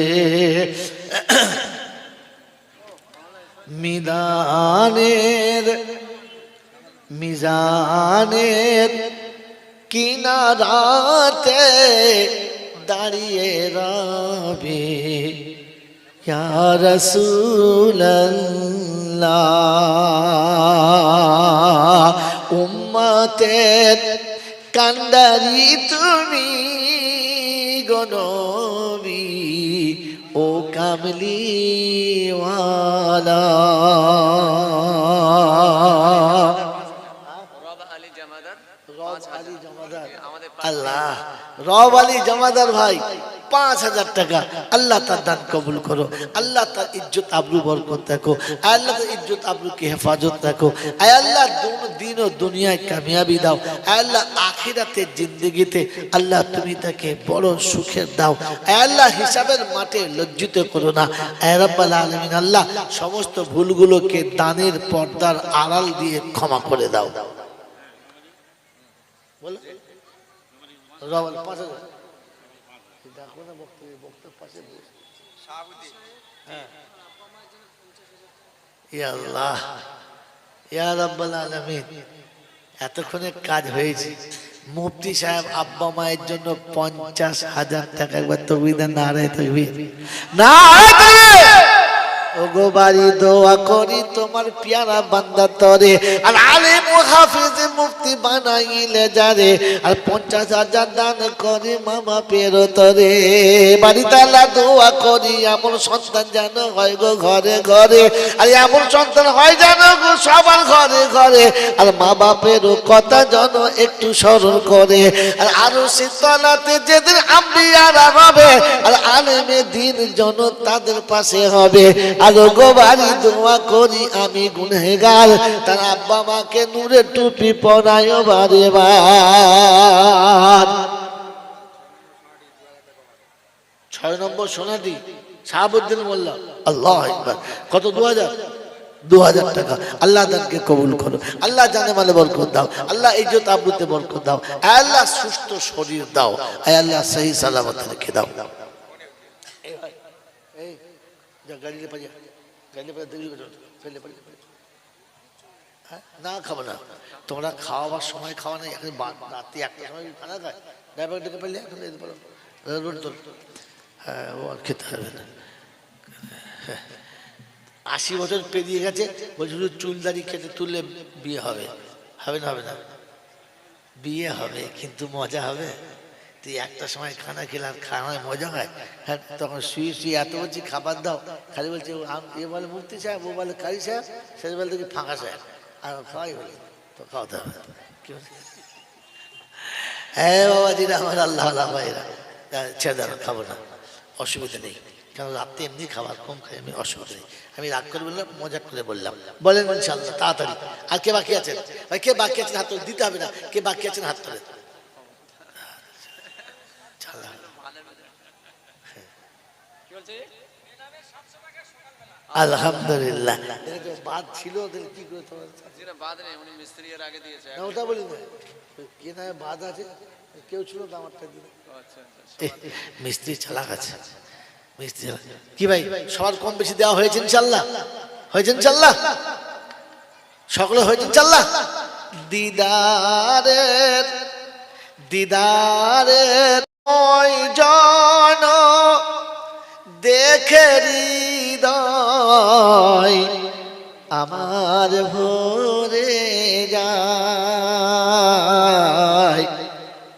মিজানের কিনারাতে দাঁড়িয়ে রবে ইয়া রাসূলুল্লাহ, উম্মতের কান্ডারি তুমি গো নবী, ও কামলিওয়ালা। রব আলী জামাদার রব আলী জমাদার, আমাদের আল্লাহ রব আলী জমাদার ভাই 5000 টাকা, আল্লাহ তার দান কবুল করো, আল্লাহ তার ইজ্জত আবরু বরকত দেখো, আল্লাহ তার ইজ্জত আবরুকে হেফাজত দেখো, আয় আল্লাহ দিন ও দুনিয়ায় কামিয়াবি দাও, আয় আল্লাহ আখিরাতের জিন্দেগিতে আল্লাহ তুমি তাকে বড় সুখের দাও, আয় আল্লাহ হিসাবের মাঠে লজ্জিত করো না, আয় রাব্বাল আলামিন। আল্লাহ সমস্ত ভুলগুলোকে দানের পর্দার আড়াল দিয়ে ক্ষমা করে দাও। বলো রব 5000 দেখো না, বক্তার পাশে ইয়া আল্লাহ, ইয়া রাব্বাল আলামিন। এতক্ষণে কাজ হয়েছে। মুফতি সাহেব আব্বা মায়ের জন্য 50,000 টাকা, একবার তকবীর দেন, নারায়ে তাকবীর, নারায়ে তাকবীর। ওগো বাড়ি দোয়া করি তোমার পিয়ারা বান্দা তরে, আর আলেম ও হাফেজ মুফতি বানাইলে যারে, আর 50,000 দান করে মামা পেরো তরে। বাড়ি তালা দোয়া করি এমন সন্তান যেন হয় গো ঘরে ঘরে, আর এমন সন্তান হয় যেন গো সবার ঘরে ঘরে, আর মা বাপেরও কথা যেন একটু স্মরণ করে, আর আরো শীতলাতে যেদিন আম্বিয়ারা হবে, আর আলেমে দিন যেন তাদের পাশে হবে। আর গো বাড়ি দোয়া করি আমি গুনহেগার, তার আব্বা মাকে নূরের টুপি পরায় বারে বার। 6 নম্বর সোনাটি শাহাবুদ্দিন মোল্লা, আল্লাহু আকবার। কত? 2000 টাকা, আল্লাহ দানকে কবুল করো, আল্লাহ জানে মালে বরকত দাও, আল্লাহ ইজ্জত আবরুতে বরকত দাও, আয় আল্লাহ সুস্থ শরীর দাও, আয় আল্লাহ সহি সালামত রেখে দাও। এই যা গাড়িতে পাজা, গাড়িতে পাজা দেরি করে ফেলে পাজা। না খাবো না, তোমরা খাওয়াবার সময় খাওয়া নেই, এখন রাত্রি 1টার সময় খানা খায়, ড্রাইভার ডেকে পেলে এখন যেতে পারো রোড তোর। হ্যাঁ, ও আর খেতে হবে না। 80 বছর পেরিয়ে গেছে, বলছে শুধু চুল দাড়ি কেটে তুললে বিয়ে হবে। হবে না? হবে না, বিয়ে হবে কিন্তু মজা হবে। তুই 1টার সময় খানা খেলে আর খানায় মজা হয়? হ্যাঁ, তখন শুয়ে শুয়ে এত বলছি খাবার দাও, খালি বলছে এ বলে মুফতি সাহেব, ও বলে কারি সাহেব, সে বলে দেখি ফাঁকা সাহেব, আর খাওয়াই বলে তো খাওয়াতে হবে। কি বলছে? হ্যাঁ বাবাজিরা, আমার আল্লাহ ভাইরা, ছেড়ে দাঁড়া, খাবো না, অসুবিধা নেই, কারণ রাত্রে এমনি খাবার কম খাই আমি, অসুবিধা নেই। আমি রাগ করে বললাম, মজা করে বললাম। বলেন ইনশাআল্লাহ তাড়াতাড়ি। আর কে বাকি আছেন ভাই? কে বাকি আছেন হাত তোলেন, দিতে হবে না, কে বাকি আছেন হাত তোলেন। আলহামদুলিল্লাহ। বাদ ছিল ওদের কি করে তোমার? যেটা বাদ নেই, উনি মিস্ত্রি এর আগে দিয়েছে। না ওটা বলি না, কে না বাদ আছে, কেউ ছিল তো আমারটা দিলে। আচ্ছা আচ্ছা। মিস্ত্রি চালাক আছে, মিস্ত্রি চালাক। কি ভাই সবার কম বেশি দেওয়া হয়েছে ইনশাল্লাহ? হয়েছে ইনশাল্লাহ? সকলে হয়েছে ইনশাল্লাহ? দিদারের দিদারের ওই জন দেখে হৃদয় আমার ভরে যায়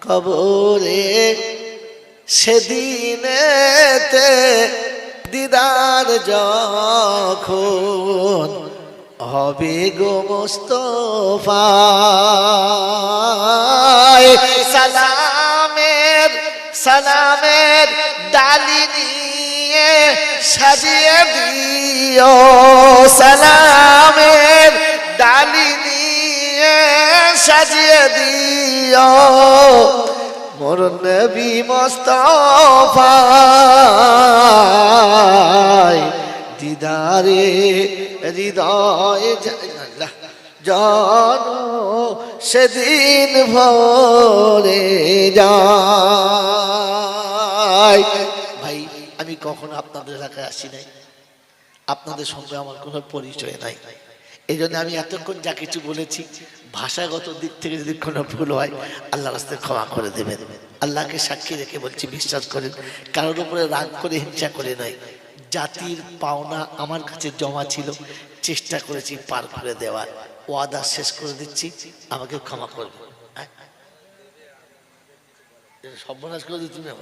কবরে সেদিনেতে দিদার যখন হবে গো মুস্তাফা সালামের সালামের ডালি নিয়ে সাজিয়ে দিও সালামের ডালি নিয়ে সাজিয়ে দিও মোর নবী মুস্তাফা দিদারে হৃদয় জন সেদিন ভরে যায়। ভাই আমি কখনো আপনাদের এলাকায় আসি নাই, আপনাদের সঙ্গে আমার কোনো পরিচয় নাই, এই জন্য আমি এতক্ষণ যা কিছু বলেছি ভাষাগত দিক থেকে যদি কোনো ভুল হয় আল্লাহ রাস্তায় ক্ষমা করে দেবেন। আল্লাহকে সাক্ষী রেখে বলছি, বিশ্বাস করেন কারোর উপরে রাগ করে হিংসা করে নয়। জাতির পাওনা আমার কাছে জমা ছিল, চেষ্টা করেছি পার করে দেওয়ার। ওয়াদা শেষ করে দিচ্ছি, আমাকে ক্ষমা করবে। সর্বনাশ করে দিচ্ছি না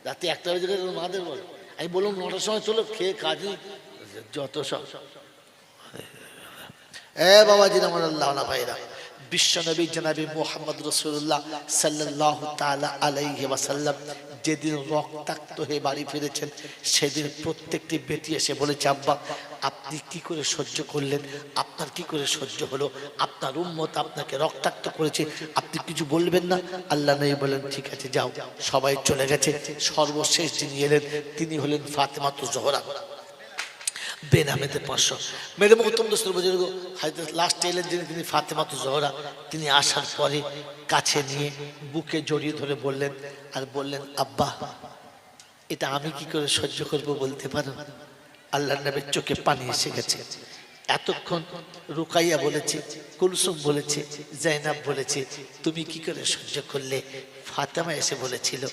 রাতে 1টা বেজে গেলে মাদের বল, আমি বললাম 9টার সময় চলো, খেয়ে কাজে যত সব। বাবাজি আমার আল্লাহ ভাইরা, বিশ্বনবী জনাবি মুহাম্মদ রাসূলুল্লাহ সাল্লাল্লাহু তাআলা আলাইহি ওয়াসাল্লাম যেদিন রক্তাক্ত হয়ে বাড়ি ফিরেছেন, সেদিন প্রত্যেকটি বেটি এসে বলেছে, আব্বা আপনি কি করে সহ্য করলেন, আপনার কি করে সহ্য হলো, আপনার উম্মত আপনাকে রক্তাক্ত করেছে, আপনি কিছু বলবেন না? আল্লাহ নবী বলেন, ঠিক আছে যাও। সবাই চলে গেছে। সর্বশেষ যিনি এলেন তিনি হলেন ফাতেমাতুজ জোহরা বেনামেতে 500। মেরে মোহতরম দোস্ত বুজুর্গ, হয়তো লাস্ট এলেন যিনি, তিনি ফাতেমাতুজ জোহরা। তিনি আসার পরে কাছে নিয়ে বুকে জড়িয়ে ধরে বললেন, আর বললেন, আব্বা এটা আমি কি করে সহ্য করব বলতে পারো? আল্লাহর নবীর চোখে পানি এসে গেছে। এতক্ষণ রুকাইয়া বলেছে, কুলসুম বলেছে, জাইনাব বলেছে, তুমি কি করে সহ্য করলে? ফাতেমা এসে বলেছিল,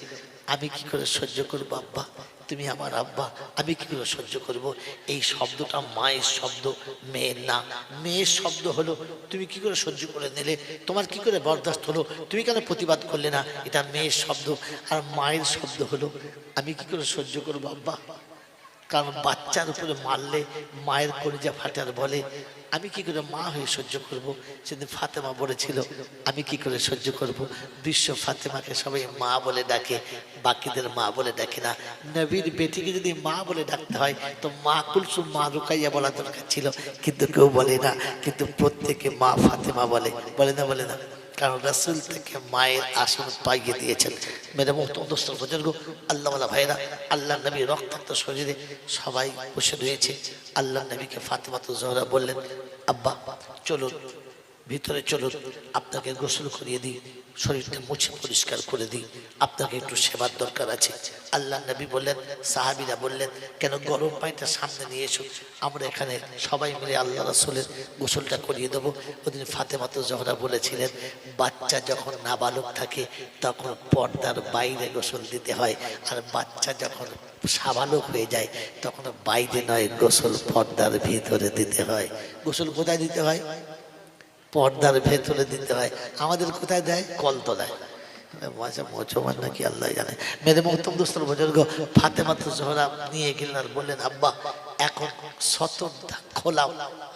আমি কি করে সহ্য করবো আব্বা, তুমি আমার আব্বা, আমি কি করে সহ্য করব? এই শব্দটা মায়ের শব্দ, মেয়ের না। মেয়ের শব্দ হলো, তুমি কি করে সহ্য করে নিলে, তোমার কি করে বরদাস্ত হলো, তুমি কেন প্রতিবাদ করলে না? এটা মেয়ের শব্দ। আর মায়ের শব্দ হলো, আমি কি করে সহ্য করবো আব্বা? কারণ বাচ্চার উপরে মারলে মায়ের কলিজা ফাটার বলে, আমি কি করে মা হয়ে সহ্য করব? সেদিন ফাতেমা বলেছিল, আমি কি করে সহ্য করব? বিশ্ব ফাতেমাকে সবাই মা বলে ডাকে, বাকিদের মা বলে ডাকে না। নবীর বেটিকে যদি মা বলে ডাকতে হয় তো মা কুলসুম, মা রুকাইয়া বলা দরকার ছিল, কিন্তু কেউ বলে না। কিন্তু প্রত্যেকে মা ফাতেমা বলে, বলে না? বলে না? কারণ রাসূল থেকে মায়ের আসন পাইয়ে দিয়েছেন। মেরে মোহতরম দোস্ত বুজুর্গ, আল্লাহওয়ালা ভাইরা, আল্লাহ নবী রক্তাক্ত শরীরে সবাই বসে রয়েছে। আল্লাহ নবীকে ফাতেমাতুজ জোহরা বললেন, আব্বা চলুন ভিতরে চলুন, আপনাকে গোসল করিয়ে দিই, শরীরটা মুছে পরিষ্কার করে দিই, আপনাকে একটু সেবার দরকার আছে। আল্লাহ নবী বললেন, সাহাবীরা বললেন, কেন গরম পানিটা সামনে নিয়ে এসো, আমরা এখানে সবাই মিলে আল্লাহ রাসূলের গোসলটা করিয়ে দেবো। ওদিন ফাতেমাতুজ জোহরা বলেছিলেন, বাচ্চা যখন নাবালক থাকে তখন পর্দার বাইরে গোসল দিতে হয়, আর বাচ্চা যখন সাবালক হয়ে যায় তখন বাইরে নয়, গোসল পর্দার ভিতরে দিতে হয়। গোসল কোথায় দিতে হয়? পর্দার ভেতরে দিতে হয়। আমাদের কোথায় দেয়? কলতলায়। মুসলমান নাকি আল্লাহ জানে। মেরে মোহতরম দোস্তর বুজুর্গ, ফাতেমাতুজ জোহরা নিয়ে গেলেন আর বললেন, আব্বা এখন সতর্কতা খোলাও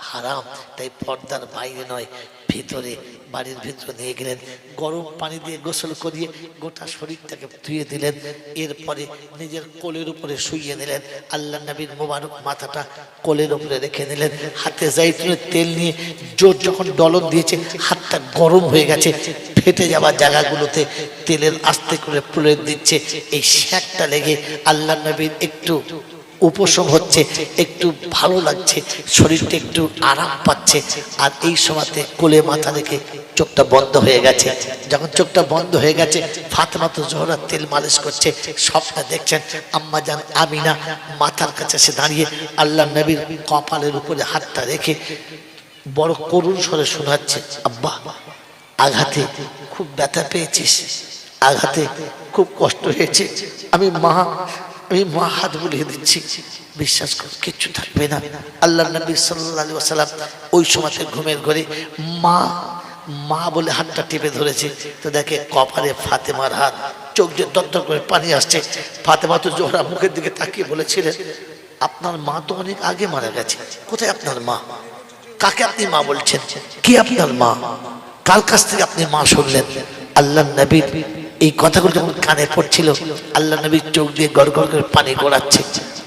হারাম, তাই পর্দার বাইরে নয় ভিতরে, বাড়ির ভিতরে নিয়ে গেলেন। গরম পানি দিয়ে গোসল করিয়ে গোটা শরীরটাকে ধুয়ে দিলেন। এরপরে নিজের কোলের উপরে শুইয়ে নিলেন। আল্লাহ নবীর মোবারক মাথাটা কোলের উপরে রেখে নিলেন। হাতে জাইতুনের তেল নিয়ে জোর যখন ডলন দিয়েছে, হাতটা গরম হয়ে গেছে, ফেটে যাওয়া জায়গাগুলোতে তেলের আস্তে করে প্রলেপ দিচ্ছে। এই শ্যাকটা লেগে আল্লাহ নবীর একটু উপশম হচ্ছে, একটু ভালো লাগছে, শরীরটা একটু আরাম পাচ্ছে। আর এই সময়তে কোলে মাথা রেখে চোখটা বন্ধ হয়ে গেছে। যখন চোখটা বন্ধ হয়ে গেছে, ফাতেমা তো জোহরা তেল মালিশ করছে, স্বপ্নে দেখছেন আম্মা জান আমিনা মাথার কাছে এসে দাঁড়িয়ে আল্লাহ নবীর কপালের উপরে হাতটা রেখে বড় করুণ স্বরে শোনাচ্ছে, আব্বা আঘাতে খুব ব্যথা পেয়েছিস, আঘাতে খুব কষ্ট হয়েছে, আমি মা হাত বুলিয়ে দিচ্ছি, বিশ্বাস কর কিচ্ছু থাকবে না। আল্লাহ নবী সাল্লাল্লাহু আলাইহি ওয়াসাল্লাম ওই সময়তে ঘুমের ঘরে মা বলে হাতটা টিপে ধরেছে, তো দেখে কপালে ফাতেমার হাত, চোখ দিয়ে দরদর করে পানি আসছে। ফাতেমা তো জোহরা মুখের দিকে তাকিয়ে বলেছিলেন, আপনার মা তো অনেক আগে মারা গেছে, কোথায় আপনার মা? কাকে আপনি মা বলছেন? কি আপনার মা? কার কাছ থেকে আপনি মা শুনলেন? আল্লাহ নবী এই কথাগুলো যখন কানে পড়ছিল, আল্লাহ নবীর চোখ দিয়ে গড় গড় করে পানি গড়াচ্ছে।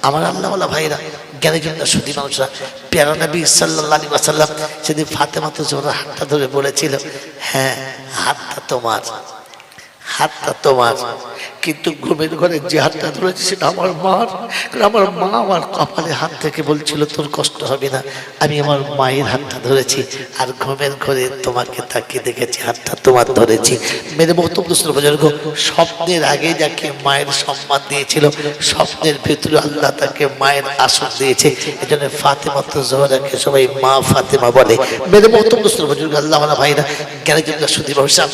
আমার আল্লাহওয়ালা ভাইরা, জ্ঞানী জন্য সুধী মানুষরা, প্যারা নবী সাল্লাল্লাহু আলাইহি ওয়াসাল্লাম সেদিন ফাতেমা তো জোহরা হাতটা ধরে বলেছিল, হ্যাঁ হাতটা তোমার, হাতটা তোমার, কিন্তু ঘুমের ঘরে যে হাতটা ধরেছে সেটা আমার মার। আমার মা আমার কপালে হাত থেকে বলছিল তোর কষ্ট হবে না, আমি আমার মায়ের হাতটা ধরেছি, আর ঘুমের ঘরে তোমাকে তাকিয়ে দেখেছি হাতটা তোমার ধরেছি। মেরে বক্তব্য বুজুর্গ, স্বপ্নের আগে যাকে মায়ের সম্মান দিয়েছিল, স্বপ্নের ভিতরে আল্লাহ তাকে মায়ের আসন দিয়েছে। এই জন্য ফাতেমা তো জোহরাকে সবাই মা ফাতেমা বলে। মেরে বক্তব্য বুজুর্গ, আল্লাহ ভাইরা, জ্ঞানী জন্য সুধী মানুষরা,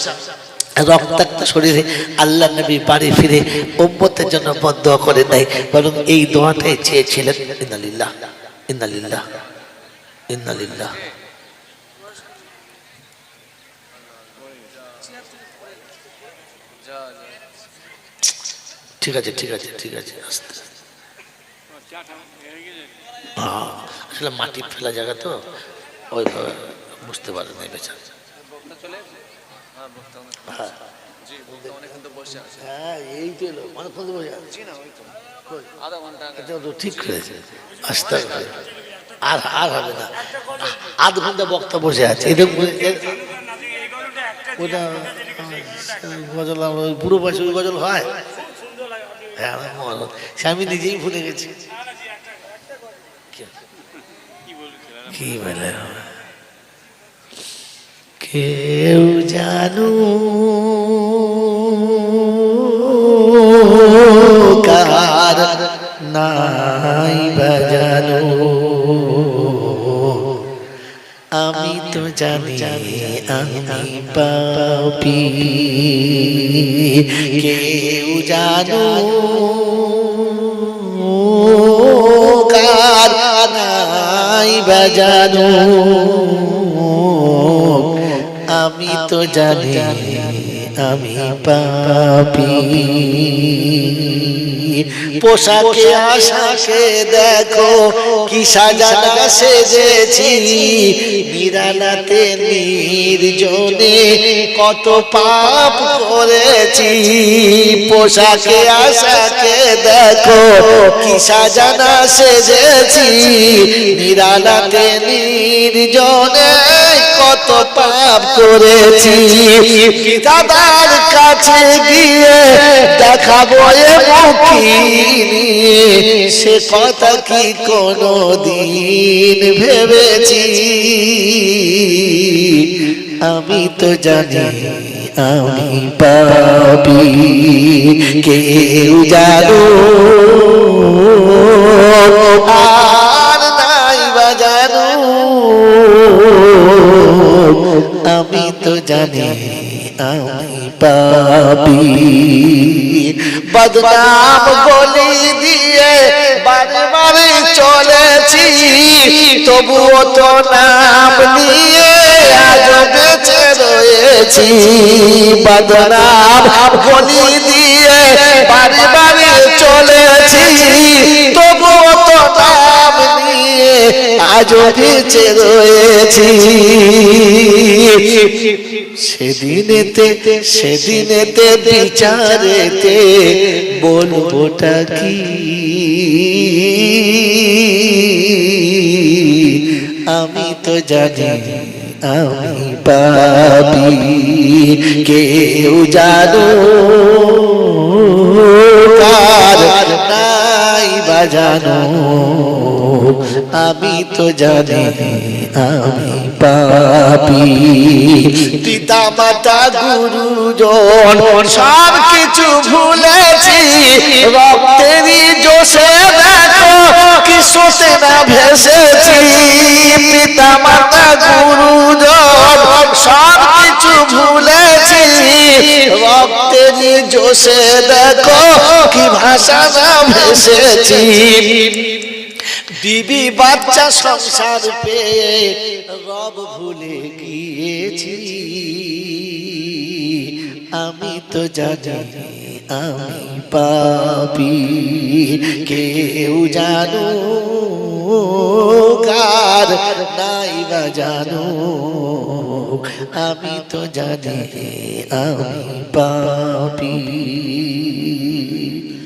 রক্তাক্ত শরীরে আল্লাহ নবী বাড়ি ফিরে উম্মতের জন্য বদদোয়া করে দেয়, বরং এই দোয়াটাই চেয়েছিলেন, ইন্নালিল্লাহ ইন্নালিল্লাহ ইন্নালিল্লাহ। ঠিক আছে ঠিক আছে ঠিক আছে, আস্তে আসলে মাটি ফেলা জায়গা তো ওইভাবে বুঝতে পারে না বেচারা। হ্যাঁ এই তো এলো, অনেকক্ষণ বসে আছে, ঠিক করেছে, আসতে আর হবে না, আধ ঘন্টা বক্তা বসে আছে। ওটা গজল পুরো বয়সে ওই গজল হয়, হ্যাঁ সে আমি নিজেই ভুলে গেছি। কি বলে কেউ জানো কার নাই বাজানো, আমি তো জানি আমি পাপী, কেউ জানো কার নাই বাজানো, আমি তো জানি আমি পাপী। পোশাকে আশাকে দেখো কি সাজানা সেজেছি, নিরালাতে নির্জনে কত পাপ করেছি। পোশাকে আশাকে দেখো কি সাজানা সেজেছি, নিরালাতে নির্জনে কত পাপ করেছি। দাদার কাছে গিয়ে দেখাবো সে কথা কি কোনো দিন ভেবেছি, আমি তো জানি আমি পাপী, কেউ জানো আর নাই বাজানো, আমি তো জানি আমি পাপী। বদনাম গলি দিয়ে বারে বারে চলেছি, তবুও তো নাম নিয়ে আজ বেঁচে রয়েছি। বদনাম গলি দিয়ে বারে বারে চলেছি, তবুও তো নাম নিয়ে আজ বেঁচে রয়েছি। সেদিনেতে বিচারেতে বলবোটা কি, আমি তো জানি আমি পাপী, কেউ জানো কার নাই নাই বা জানো, আমি তো জানি আমি পাপী। পিতা মাতা গুরুজন সব কিছু ভুলেছি, রক্তেরই জোশে দেখো কি সোতে না ভেসেছি। পিতা মাতা গুরুজন সব কিছু ভুলেছি, রক্তেরই জোশে দেখো কি ভাষা না ভেসেছি। বিবি বাচ্চা সংসার পেয়ে রব ভুলে গিয়েছি, আমি তো জানি আমি পাপী। কেউ জানো কার নাই বা জানো, আমি তো জানি আমি পাপী।